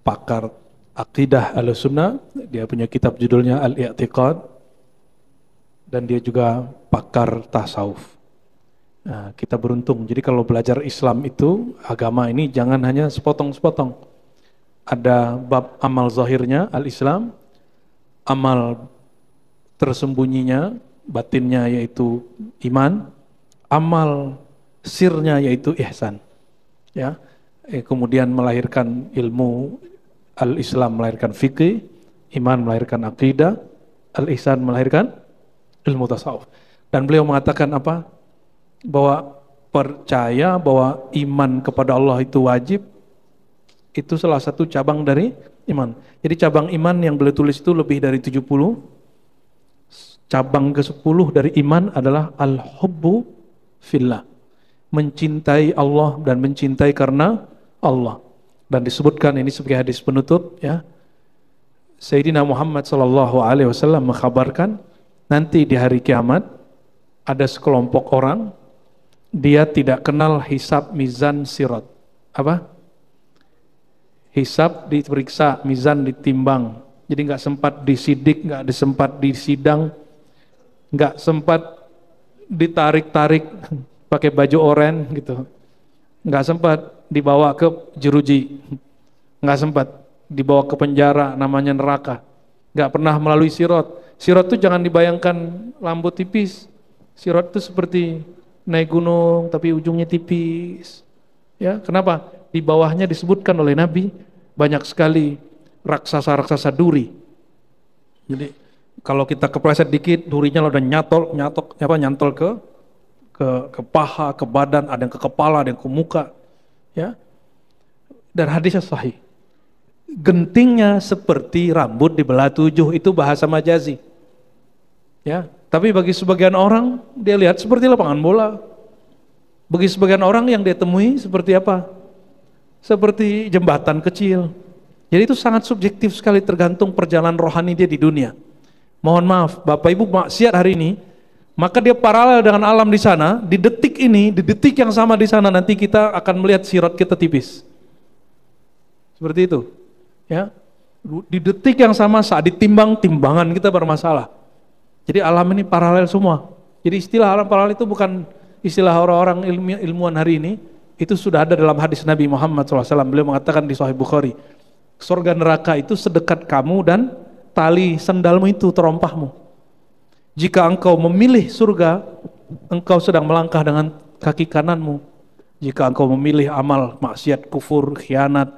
pakar akidah Ahlus Sunnah. Dia punya kitab judulnya Al-I'tiqad, dan dia juga pakar tasawuf. Nah, kita beruntung. Jadi kalau belajar Islam itu, agama ini jangan hanya sepotong-sepotong. Ada bab amal zahirnya, al-Islam, amal tersembunyinya, batinnya yaitu iman, amal sirnya yaitu ihsan. Ya, kemudian melahirkan ilmu, al-Islam melahirkan fikih, iman melahirkan akidah, al-ihsan melahirkan ilmu tasawuf. Dan beliau mengatakan apa? Bahwa percaya bahwa iman kepada Allah itu wajib, itu salah satu cabang dari iman. Jadi cabang iman yang beliau tulis itu lebih dari 70. Cabang ke-10 dari iman adalah al-hubbu fillah, mencintai Allah dan mencintai karena Allah. Dan disebutkan ini sebagai hadis penutup ya. Sayyidina Muhammad SAW mengkhabarkan nanti di hari kiamat ada sekelompok orang, dia tidak kenal hisab, mizan, sirat. Apa? Hisab diperiksa, mizan ditimbang. Jadi nggak sempat disidik, nggak sempat disidang, nggak sempat ditarik-tarik pakai baju oren gitu, nggak sempat dibawa ke jeruji, nggak sempat dibawa ke penjara namanya neraka, nggak pernah melalui sirat. Sirat itu jangan dibayangkan lampu tipis. Sirat itu seperti naik gunung tapi ujungnya tipis. Ya, kenapa? Di bawahnya disebutkan oleh Nabi banyak sekali raksasa-raksasa duri. Jadi kalau kita kepleset dikit, durinya udah nyantol ke paha, ke badan, ada yang ke kepala, ada yang ke muka. Ya. Dan hadisnya sahih. Gentingnya seperti rambut dibelah 7, itu bahasa majazi. Ya, tapi bagi sebagian orang dia lihat seperti lapangan bola. Bagi sebagian orang yang dia temui seperti apa? Seperti jembatan kecil. Jadi itu sangat subjektif sekali, tergantung perjalanan rohani dia di dunia. Mohon maaf, Bapak Ibu maksiat hari ini, maka dia paralel dengan alam di sana. Di detik ini, di detik yang sama di sana, nanti kita akan melihat sirat kita tipis. Seperti itu. Ya, di detik yang sama saat ditimbang, timbangan kita bermasalah. Jadi alam ini paralel semua. Jadi istilah alam paralel itu bukan istilah orang-orang ilmuwan hari ini. Itu sudah ada dalam hadis Nabi Muhammad SAW. Beliau mengatakan di Sahih Bukhari, surga neraka itu sedekat kamu dan tali sendalmu itu terompahmu. Jika engkau memilih surga, engkau sedang melangkah dengan kaki kananmu. Jika engkau memilih amal maksiat, kufur, khianat,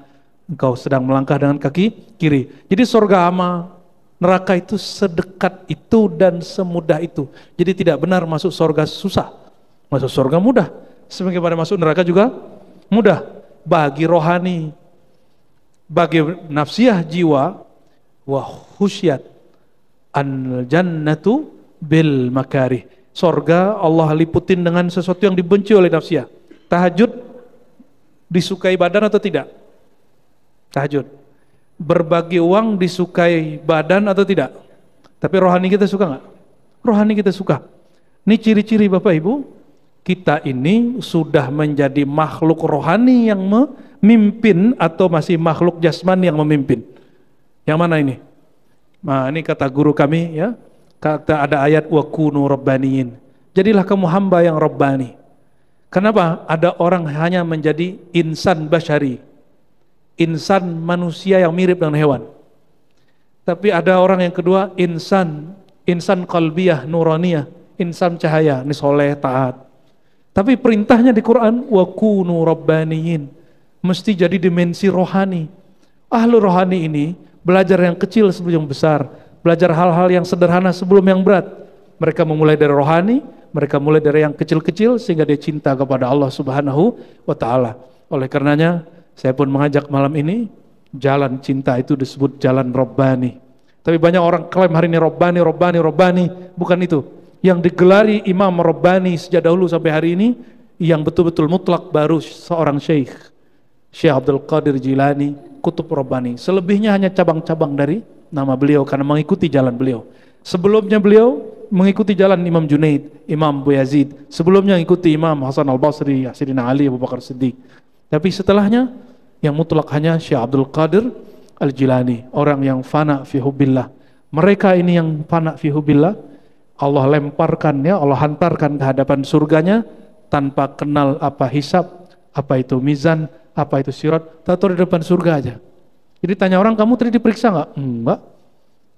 engkau sedang melangkah dengan kaki kiri. Jadi surga sama neraka itu sedekat itu dan semudah itu. Jadi tidak benar masuk surga susah, masuk surga mudah. Sebagaimana masuk neraka juga mudah. Bagi rohani, bagi nafsiyah jiwa, wa khusyat an jannatu bil makarih. Surga Allah liputin dengan sesuatu yang dibenci oleh nafsiyah. Tahajud disukai badan atau tidak? Tahajud. Berbagi uang disukai badan atau tidak? Tapi rohani kita suka nggak? Rohani kita suka. Ini ciri-ciri Bapak Ibu, kita ini sudah menjadi makhluk rohani yang memimpin atau masih makhluk jasmani yang memimpin? Yang mana ini? Nah, ini kata guru kami ya, kata ada ayat wa kunu rabbaniyin. Jadilah kamu hamba yang rabbani. Kenapa? Ada orang hanya menjadi insan basyari, insan manusia yang mirip dengan hewan. Tapi ada orang yang kedua, insan qalbiyah, nuraniyah, insan cahaya, ini soleh, taat. Tapi perintahnya di Quran, wa kunu rabbaniyin, mesti jadi dimensi rohani. Ahlu rohani ini belajar yang kecil sebelum yang besar, belajar hal-hal yang sederhana sebelum yang berat. Mereka memulai dari rohani, mereka mulai dari yang kecil-kecil sehingga dia cinta kepada Allah Subhanahu wa Ta'ala. Oleh karenanya, saya pun mengajak malam ini, jalan cinta itu disebut jalan Rabbani. Tapi banyak orang klaim hari ini Rabbani, Rabbani, Rabbani. Bukan itu. Yang digelari Imam Rabbani sejak dahulu sampai hari ini, yang betul-betul mutlak baru seorang Syekh Abdul Qadir Jilani, Kutub Rabbani. Selebihnya hanya cabang-cabang dari nama beliau karena mengikuti jalan beliau. Sebelumnya beliau mengikuti jalan Imam Junaid, Imam Abu Yazid. Sebelumnya mengikuti Imam Hasan al-Basri, Sayyidina Ali, Abu Bakar Siddiq. Tapi setelahnya yang mutlak hanya Syekh Abdul Qadir Al-Jilani, orang yang fana fi hubbillah. Mereka ini yang fana fi hubbillah, Allah lemparkan ya, Allah hantarkan ke hadapan surganya tanpa kenal apa hisab, apa itu mizan, apa itu sirat, tahu di depan surga aja. Jadi tanya orang, kamu tadi diperiksa nggak? Enggak.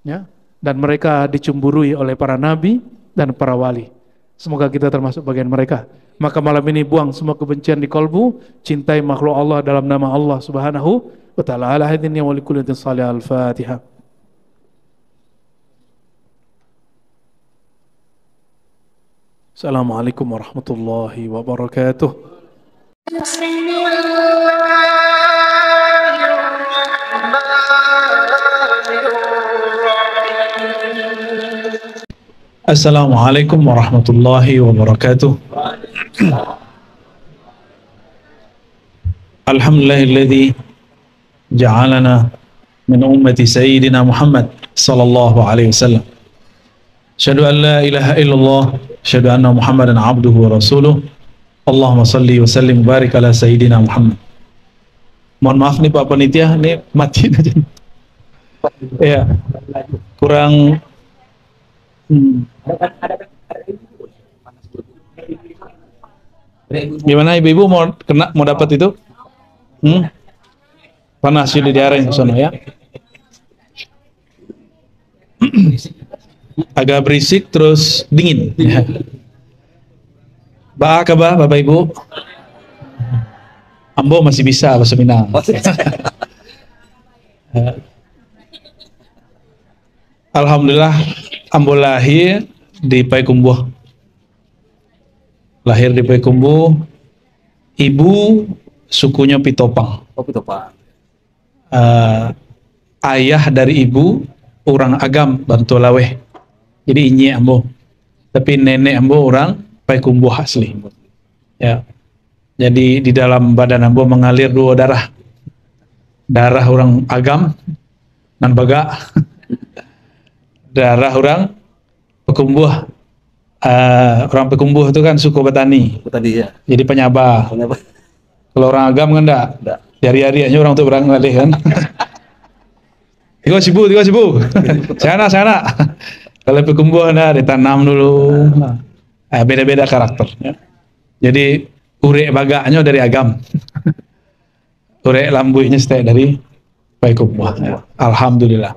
Ya. Dan mereka dicemburui oleh para nabi dan para wali. Semoga kita termasuk bagian mereka. Maka malam ini buang semua kebencian di kalbu, cintai makhluk Allah dalam nama Allah Subhanahu wa Ta'ala. Ala hadin ya wa likulli salih al-Fatihah. Assalamualaikum warahmatullahi wabarakatuh. Assalamualaikum warahmatullahi wabarakatuh. Alhamdulillahilladzi ja'alana min ummati sayyidina Muhammad sallallahu alaihi wasallam. Asyhadu an la ilaha illallah, asyhadu anna Muhammadan abduhu wa rasuluh. Allahumma salli wa sallim barik ala sayyidina Muhammad. Mohon maaf nih Pak Panitia, ini matiin aja. Ya, kurang gimana ibu-ibu mau dapat itu? Panas di daerah yang sana ya. Agak berisik terus dingin. Ya. Bapak Ibu. Ambo masih bisa bahasa Minang. Alhamdulillah, ambo lahir di Payakumbuh. Lahir di Payakumbuh. Ibu sukunya Pitopang. Oh, Pitopang. Ayah dari ibu orang Agam Bantolaweh. Jadi inye ambo. Tapi nenek ambo orang Payakumbuh asli. Ya. Jadi di dalam badan ambo mengalir dua darah. Darah orang Agam nan baga. Darah orang Payakumbuh. Orang Payakumbuh itu kan suku Batani. Tadi ya. Jadi penyabah. Kalau orang Agam kan enggak. Hari-hari aja orang untuk berang ngalih kan. Tiga sibu. Sana. Kalau Payakumbuh nah ditanam dulu. Beda-beda karakter. Ya. Jadi urek bagaknya dari Agam. Urek lambuinya stay dari Payakumbuh. Ya. Alhamdulillah.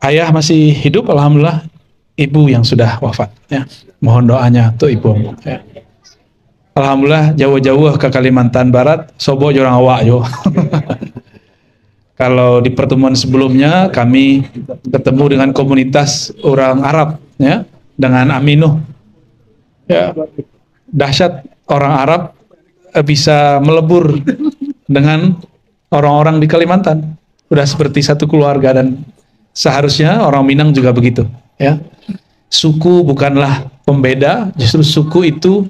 Ayah masih hidup, alhamdulillah. Ibu yang sudah wafat. Ya. Mohon doanya untuk ibu. Ya. Alhamdulillah jauh-jauh ke Kalimantan Barat, sobo jorang awak yo. Kalau di pertemuan sebelumnya kami ketemu dengan komunitas orang Arab, ya, dengan Aminuh. Ya, dahsyat orang Arab bisa melebur dengan orang-orang di Kalimantan. Udah seperti satu keluarga dan seharusnya orang Minang juga begitu. Ya, suku bukanlah pembeda, justru suku itu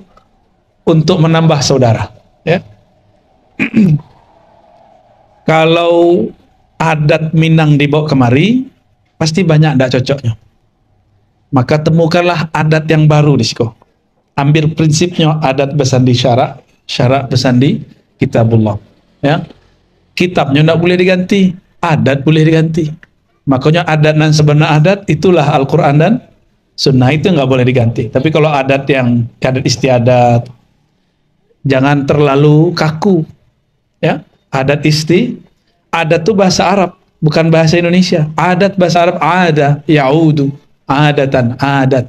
untuk menambah saudara. Ya. Kalau adat Minang dibawa kemari, pasti banyak tidak cocoknya. maka temukanlah adat yang baru di situ. Ambil prinsipnya adat bersandi syarak, syarak bersandi kitabullah. Ya, kitabnya tidak boleh diganti, adat boleh diganti. Makanya adat dan sebenar adat itulah Al-Quran dan Sunnah, itu nggak boleh diganti. Tapi kalau adat yang adat istiadat, jangan terlalu kaku. Ya, adat itu bahasa Arab, bukan bahasa Indonesia. Adat bahasa Arab ada, yaudu, adatan, adat.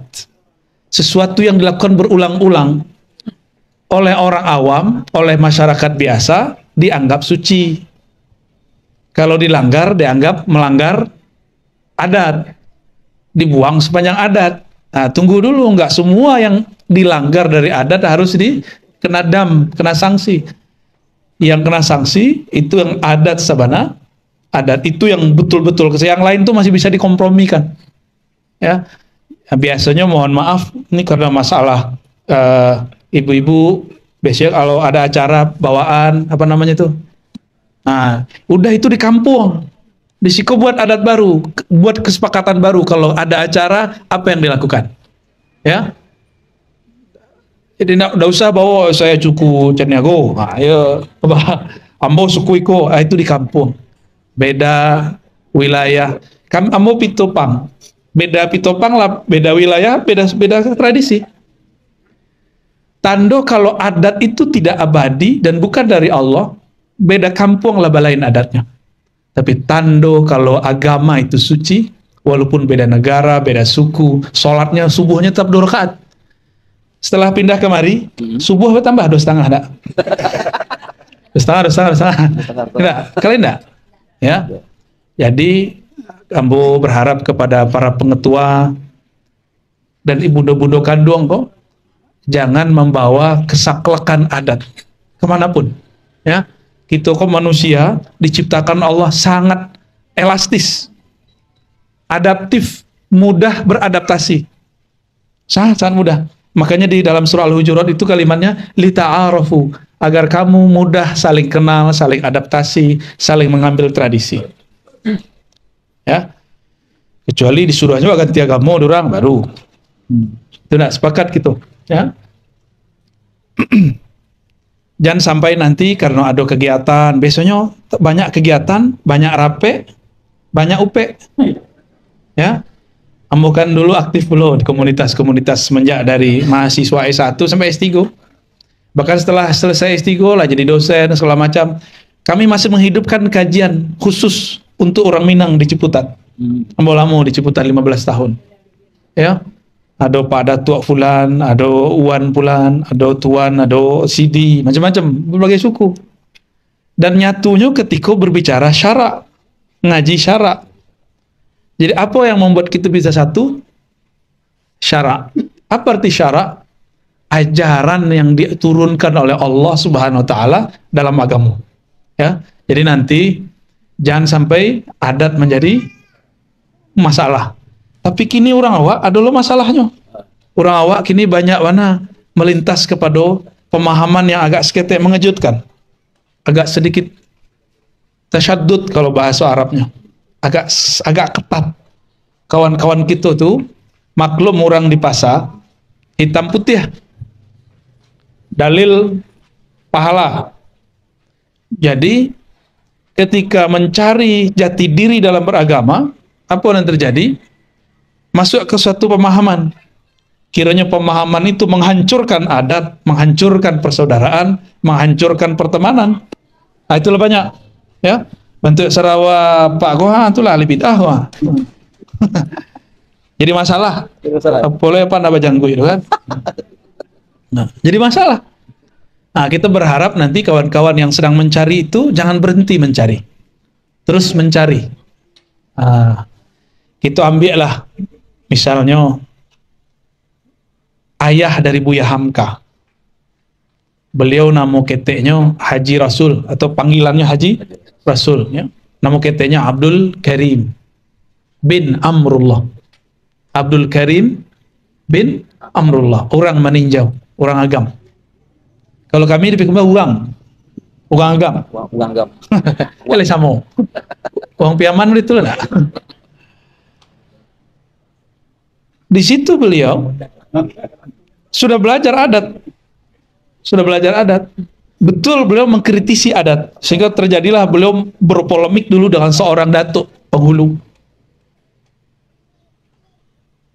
Sesuatu yang dilakukan berulang-ulang oleh orang awam, oleh masyarakat biasa, dianggap suci. Kalau dilanggar, dianggap melanggar adat. Dibuang sepanjang adat. Nah, tunggu dulu, nggak semua yang dilanggar dari adat harus kena dam, kena sanksi. Yang kena sanksi itu yang adat sabana, adat itu yang betul-betul. Yang lain tuh masih bisa dikompromikan. Ya, biasanya mohon maaf, ini karena masalah ibu-ibu, biasanya kalau ada acara bawaan apa namanya itu, nah udah itu di kampung. Di Siko buat adat baru, buat kesepakatan baru. Kalau ada acara, apa yang dilakukan? Ya, jadi tidak usah bawa saya cuku Ceniago, ayo, ambo suku iko, itu di kampung. Beda wilayah. Ambo Pitopang, beda Pitopang lah, beda wilayah, beda tradisi. Tando kalau adat itu tidak abadi dan bukan dari Allah, beda kampung lah balain adatnya. Tapi tando kalau agama itu suci, walaupun beda negara, beda suku, sholatnya subuhnya tetap 2 rakaat. Setelah pindah kemari, subuh bertambah 2,5 enggak? 2,5. Enggak, kalian enggak? Ya. Jadi ambo berharap kepada para pengetua dan ibu-ibu kandung kok, jangan membawa kesaklekan adat kemanapun. Ya. Kita kok manusia diciptakan Allah sangat elastis, adaptif, mudah beradaptasi, sangat mudah. Makanya di dalam surah Al-Hujurat itu kalimatnya lita'arafu, agar kamu mudah saling kenal, saling adaptasi, saling mengambil tradisi. Ya, kecuali disuruhnya ganti agama orang baru. Itu nak sepakat gitu. Ya. Jangan sampai nanti karena ada kegiatan, besoknya banyak kegiatan, banyak rape, banyak UP. Ya, ambo kan dulu aktif dulu di komunitas-komunitas semenjak dari mahasiswa S1 sampai S3. Bahkan setelah selesai S3 lah jadi dosen segala macam. Kami masih menghidupkan kajian khusus untuk orang Minang di Ciputat. Ambo lama di Ciputat 15 tahun. Ya. Ada Pak Datuk Fulan, ada Uwan Fulan, ada Tuan, ada Sidi, macam-macam, berbagai suku. Dan nyatunya ketika berbicara syarak, ngaji syarak. Jadi apa yang membuat kita bisa satu? Syarak. Apa arti syarak? Ajaran yang diturunkan oleh Allah Subhanahu wa taala dalam agama. Ya. Jadi nanti jangan sampai adat menjadi masalah. Tapi kini orang awak ada lo masalahnya. Orang awak kini banyak mana melintas kepada pemahaman yang agak seketek mengejutkan. Agak sedikit tasyaddud kalau bahasa Arabnya. Agak ketat. Kawan-kawan kita tuh maklum orang di pasar hitam putih. Dalil pahala. Jadi ketika mencari jati diri dalam beragama, apa yang terjadi? Masuk ke suatu pemahaman. Kiranya pemahaman itu menghancurkan adat, menghancurkan persaudaraan, menghancurkan pertemanan. Nah, itulah banyak. Ya, bentuk Sarawak Pak Goha itulah ahli bid'ah. Jadi masalah. Boleh apa napa janggu itu kan? Nah, jadi masalah. Nah, kita berharap nanti kawan-kawan yang sedang mencari itu jangan berhenti mencari. Terus mencari. Kita ambil lah misalnya ayah dari Buya Hamka. Beliau nama keteknya Haji Rasul atau panggilannya Haji Rasul. Ya. Nama keteknya Abdul Karim bin Amrullah. Abdul Karim bin Amrullah. Orang meninjau, orang agam. Kalau kami dipikir orang agam. Orang agam. Boleh sama. Orang piaman itu lah. Di situ beliau sudah belajar adat. Sudah belajar adat. Betul beliau mengkritisi adat. Sehingga terjadilah beliau berpolemik dulu dengan seorang datuk penghulu.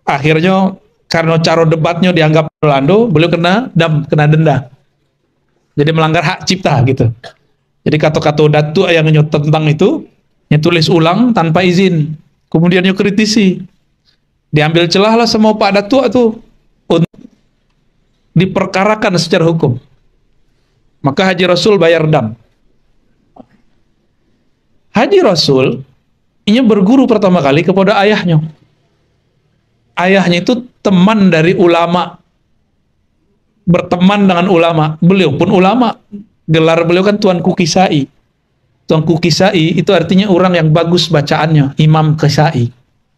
Akhirnya karena cara debatnya dianggap Orlando, beliau kena denda. Jadi melanggar hak cipta gitu. Jadi kata-kata datuk yang tentang itu, tulis ulang tanpa izin. Kemudian dia kritisi. Diambil celah lah sama Pak Datuk itu untuk diperkarakan secara hukum. Maka Haji Rasul bayar dam. Haji Rasul ini berguru pertama kali kepada ayahnya. Ayahnya itu teman dari ulama. Berteman dengan ulama. Beliau pun ulama. Gelar beliau kan Tuanku Kisai. Tuanku Kisai itu artinya orang yang bagus bacaannya. Imam Kisai.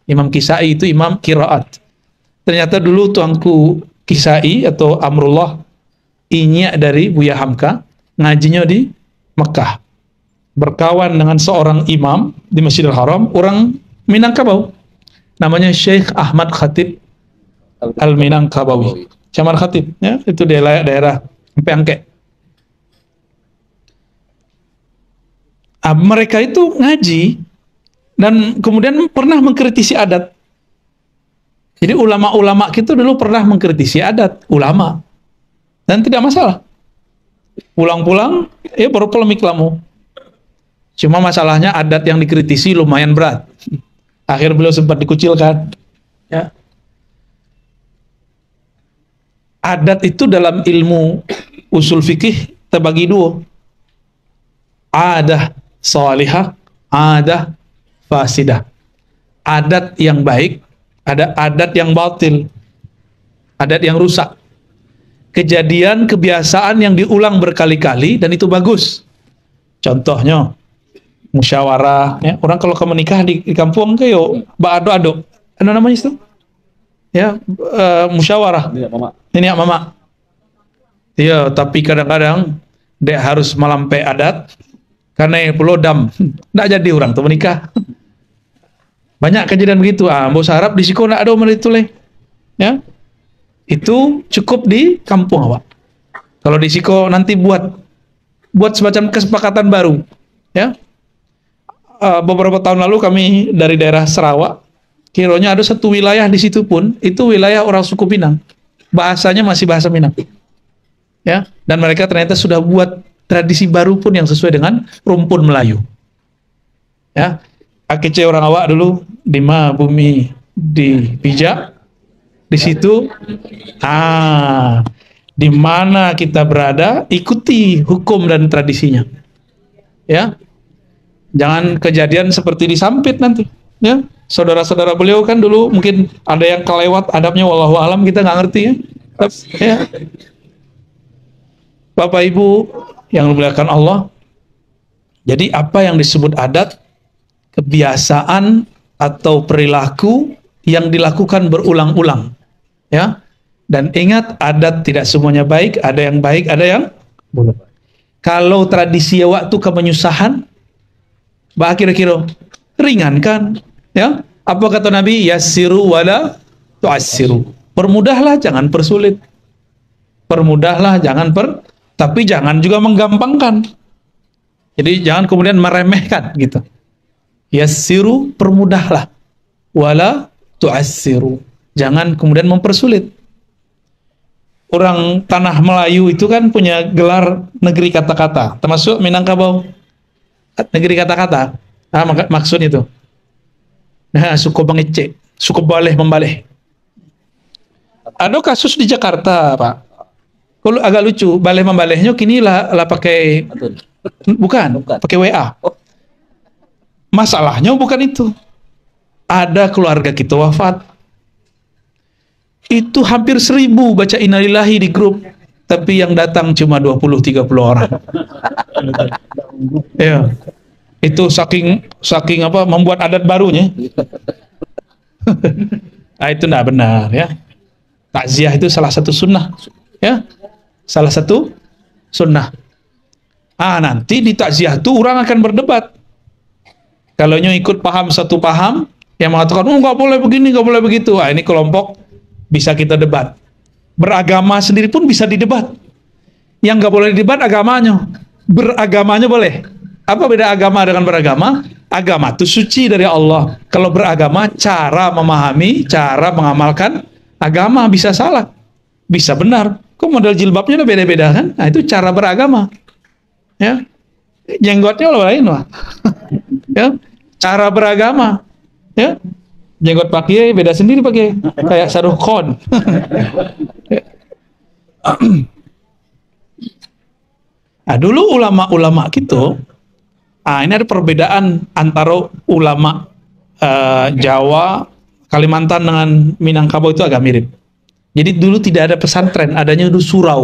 Imam Kisai itu imam qiraat. Ternyata dulu Tuanku Kisai atau Amrullah inyak dari Buya Hamka, ngajinya di Mekah. Berkawan dengan seorang imam di Masjidil Haram, orang Minangkabau. Namanya Syekh Ahmad Khatib Al-Minangkabawi. Syamar Khatib, ya, itu daerah Pengke. Mereka itu ngaji dan kemudian pernah mengkritisi adat. Jadi ulama-ulama kita dulu pernah mengkritisi adat ulama dan tidak masalah. Pulang-pulang, baru polemik lamu. Cuma masalahnya adat yang dikritisi lumayan berat. Akhir beliau sempat dikucilkan. Ya. Adat itu dalam ilmu usul fikih terbagi dua. Adah salihah, adah fasidah. Adat yang baik, ada adat yang batil, adat yang rusak. Kejadian, kebiasaan yang diulang berkali-kali dan itu bagus. Contohnya musyawarah, ya. Orang kalau ke menikah di kampung kayak ado-ado. Apa namanya itu? Ya, musyawarah. Ini ya mama. Iya, tapi kadang-kadang dia harus melampai adat karena pelodam. Nggak jadi orang tuh menikah. Banyak kejadian begitu. Bos Arab di siko nggak ada itu leh. Ya, itu cukup di kampung awak. Kalau di siko nanti buat semacam kesepakatan baru. Ya, beberapa tahun lalu kami dari daerah Sarawak. Kiranya ada satu wilayah di situ pun itu wilayah orang suku Minang. Bahasanya masih bahasa Minang. Ya, dan mereka ternyata sudah buat tradisi baru pun yang sesuai dengan rumpun Melayu. Ya, akece orang awak dulu di bumi dipijak di situ. Di mana kita berada, ikuti hukum dan tradisinya. Ya, jangan kejadian seperti di Sampit nanti. Ya, saudara-saudara beliau kan dulu mungkin ada yang kelewat adabnya, wallahu alam kita nggak ngerti ya. Ya. Bapak Ibu yang dimuliakan Allah, jadi apa yang disebut adat, kebiasaan atau perilaku yang dilakukan berulang-ulang, ya. Dan ingat, adat tidak semuanya baik, ada yang baik, ada yang buruk. Kalau tradisi waktu kemenyusahan, bah kira-kira ringan kan, ya. Apa kata Nabi? Yassiru wala tu'assiru. Permudahlah, jangan persulit. Permudahlah, jangan tapi jangan juga menggampangkan. Jadi jangan kemudian meremehkan gitu. Yassiru, permudahlah. Wala tu'assiru. Jangan kemudian mempersulit. Orang tanah Melayu itu kan punya gelar negeri kata-kata, termasuk Minangkabau. Negeri kata-kata. Maksud itu. Nah, suku bangece, suku baleh membaleh. Ada kasus di Jakarta, Pak. Kalau agak lucu, baleh membalehnya kini lah pakai bukan, pakai WA. Masalahnya bukan itu. Ada keluarga kita wafat. Itu hampir 1000 baca innalillahi di grup, tapi yang datang cuma 20-30 orang. Ya. Itu saking apa, membuat adat barunya. Itu tidak benar, ya. Takziah itu salah satu sunnah, ya. Salah satu sunnah. Nanti di takziah itu orang akan berdebat. Kalau ikut paham satu paham yang mengatakan nggak boleh begini, nggak boleh begitu. Ini kelompok bisa kita debat. Beragama sendiri pun bisa didebat. Yang nggak boleh didebat agamanya. Beragamanya boleh. Apa beda agama dengan beragama? Agama itu suci dari Allah. Kalau beragama, cara memahami, cara mengamalkan agama bisa salah, bisa benar. Kok model jilbabnya udah beda-beda kan? Nah itu cara beragama. Ya, jenggotnya lain lah. Ya, cara beragama. Ya, jenggot pakai beda sendiri pakai. Kayak Shahrukh Khan. Nah, dulu ulama-ulama gitu, ini ada perbedaan antara ulama Jawa, Kalimantan dengan Minangkabau itu agak mirip. Jadi dulu tidak ada pesantren, adanya dulu surau.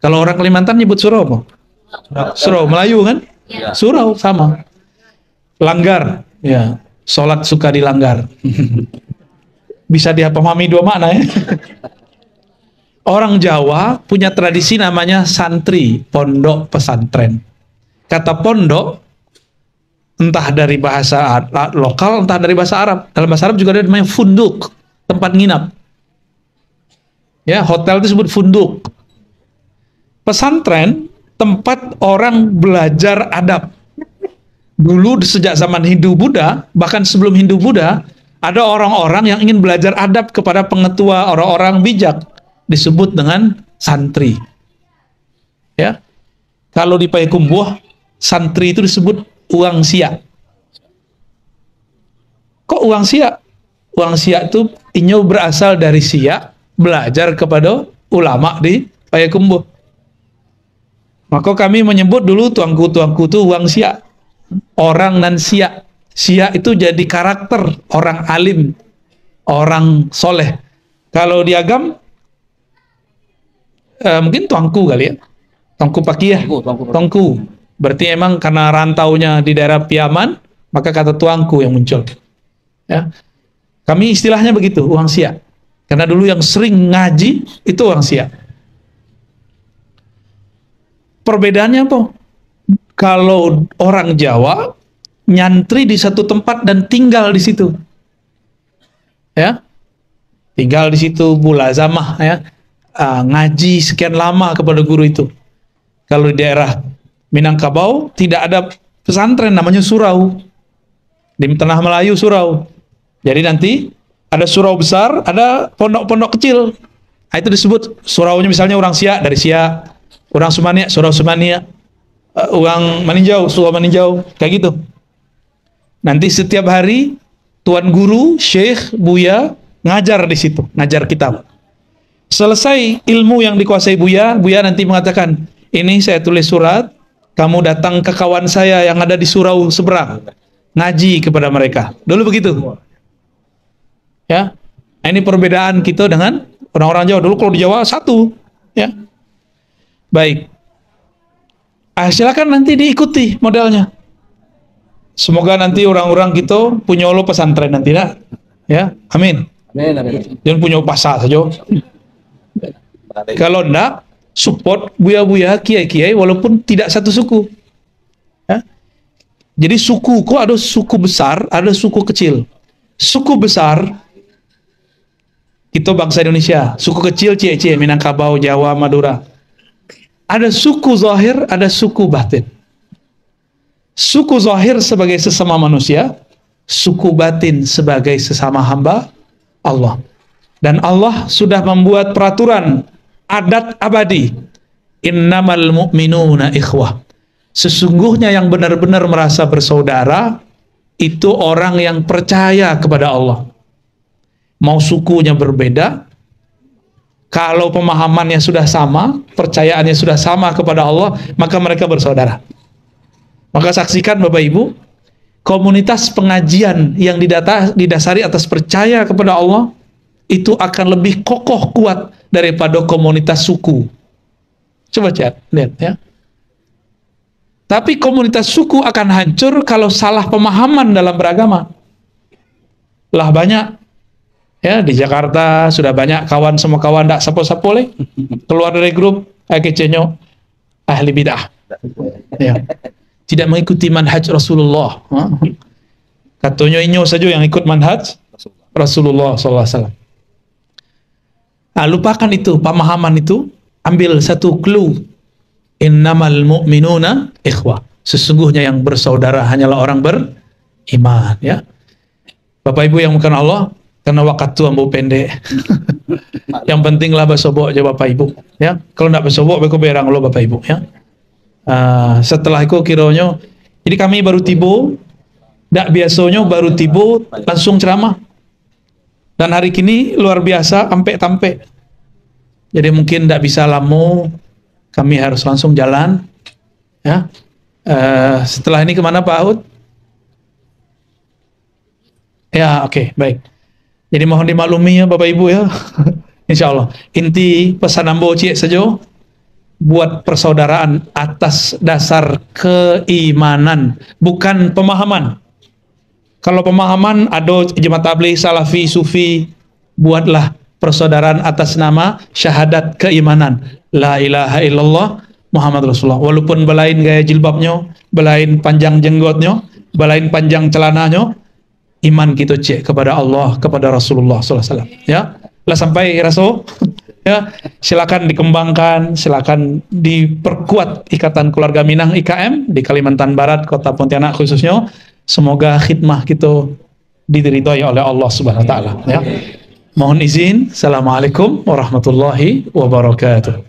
Kalau orang Kalimantan nyebut surau apa? Surau, Melayu kan? Surau sama. Langgar, ya. Sholat suka dilanggar. Bisa dipahami dua makna ya. Orang Jawa punya tradisi namanya santri, pondok pesantren. Kata pondok, entah dari bahasa lokal, entah dari bahasa Arab. Dalam bahasa Arab juga ada namanya funduk, tempat nginap. Ya, hotel itu disebut funduk. Pesantren, tempat orang belajar adab. Dulu sejak zaman Hindu-Buddha, bahkan sebelum Hindu-Buddha, ada orang-orang yang ingin belajar adab kepada pengetua, orang-orang bijak. Disebut dengan santri. Ya, kalau di Payakumbuh santri itu disebut uang sia. Kok uang sia? Uang sia itu inyo berasal dari sia, belajar kepada ulama di Payakumbuh. Maka kami menyebut dulu tuangku itu uang sia, orang nan sia. Sia itu jadi karakter orang alim, orang soleh. Kalau di agam mungkin tuangku kali ya, tuangku pakiyah, tuangku. Berarti emang karena rantaunya di daerah Piaman, maka kata tuangku yang muncul. Ya, kami istilahnya begitu, uang sia. Karena dulu yang sering ngaji itu uang sia. Perbedaannya apa? Kalau orang Jawa nyantri di satu tempat dan tinggal di situ, ya, tinggal di situ mulazamah, ya. Ngaji sekian lama kepada guru itu. Kalau di daerah Minangkabau tidak ada pesantren, namanya surau. Di tanah Melayu surau. Jadi nanti ada surau besar, ada pondok-pondok kecil. Nah, itu disebut suraunya, misalnya orang Sia dari Sia, orang Sumania surau Sumania, orang Maninjau surau Maninjau, kayak gitu. Nanti setiap hari tuan guru, syekh, buya ngajar di situ, ngajar kitab. Selesai ilmu yang dikuasai Buya nanti mengatakan, ini saya tulis surat, kamu datang ke kawan saya yang ada di surau seberang, ngaji kepada mereka. Dulu begitu. Ya, nah, ini perbedaan kita dengan orang-orang Jawa. Dulu kalau di Jawa satu, ya. Baik. Silakan nanti diikuti modelnya. Semoga nanti orang-orang kita punya lo pesantren nanti, nak. Ya, amin. Amin. Jangan punya pasar saja. Kalau enggak, support buya-buya, kiai-kiai walaupun tidak satu suku. Ya? Jadi suku, kok ada suku besar, ada suku kecil. Suku besar, kita bangsa Indonesia. Suku kecil, Cie-Cie, Minangkabau, Jawa, Madura. Ada suku zahir, ada suku batin. Suku zahir sebagai sesama manusia, suku batin sebagai sesama hamba Allah. Dan Allah sudah membuat peraturan adat abadi, innamal mu'minuna ikhwah. Sesungguhnya yang benar-benar merasa bersaudara itu orang yang percaya kepada Allah. Mau sukunya berbeda, kalau pemahamannya sudah sama, percayaannya sudah sama kepada Allah, maka mereka bersaudara. Maka saksikan Bapak Ibu, komunitas pengajian yang didasari atas percaya kepada Allah itu akan lebih kokoh kuat daripada komunitas suku. Coba lihat ya. Tapi komunitas suku akan hancur kalau salah pemahaman dalam beragama. Lah banyak ya di Jakarta sudah banyak kawan, semua kawan tak sapo-sapole keluar dari grup kecenyo ahli bidah. Ya. Tidak mengikuti manhaj Rasulullah. Katanya inyo saja yang ikut manhaj Rasulullah SAW. Lupakan itu, pemahaman itu, ambil satu clue. Innamal mu'minuna ikhwah. Sesungguhnya yang bersaudara hanyalah orang beriman, ya. Bapak Ibu yang bukan Allah, karena waktu ambo pendek. Yang pentinglah bersobok aja Bapak Ibu, ya. Kalau enggak bersobok, beko berang lo Bapak Ibu, ya. Setelah itu kiranya, jadi kami baru tiba, ndak biasanya baru tiba langsung ceramah. Dan hari kini luar biasa, ampe-tampe. Jadi mungkin ndak bisa lama, kami harus langsung jalan, ya. Setelah ini kemana Pak Ahud? Ya, oke, baik. Jadi mohon dimaklumi ya Bapak Ibu ya. Insya Allah. Inti pesan ambo cik saja, buat persaudaraan atas dasar keimanan, bukan pemahaman. Kalau pemahaman ada jemaat tabligh, salafi, sufi, buatlah persaudaraan atas nama syahadat keimanan. La ilaha illallah Muhammad Rasulullah. Walaupun belain gaya jilbabnya, belain panjang jenggotnya, belain panjang celananya, iman kita cek kepada Allah, kepada Rasulullah SAW. Ya, lah sampai rasa, ya, silakan dikembangkan, silakan diperkuat ikatan keluarga Minang IKM di Kalimantan Barat, Kota Pontianak khususnya. Semoga khidmah kita diridhoi oleh Allah Subhanahu wa taala, ya. Mohon izin. Assalamualaikum warahmatullahi wabarakatuh.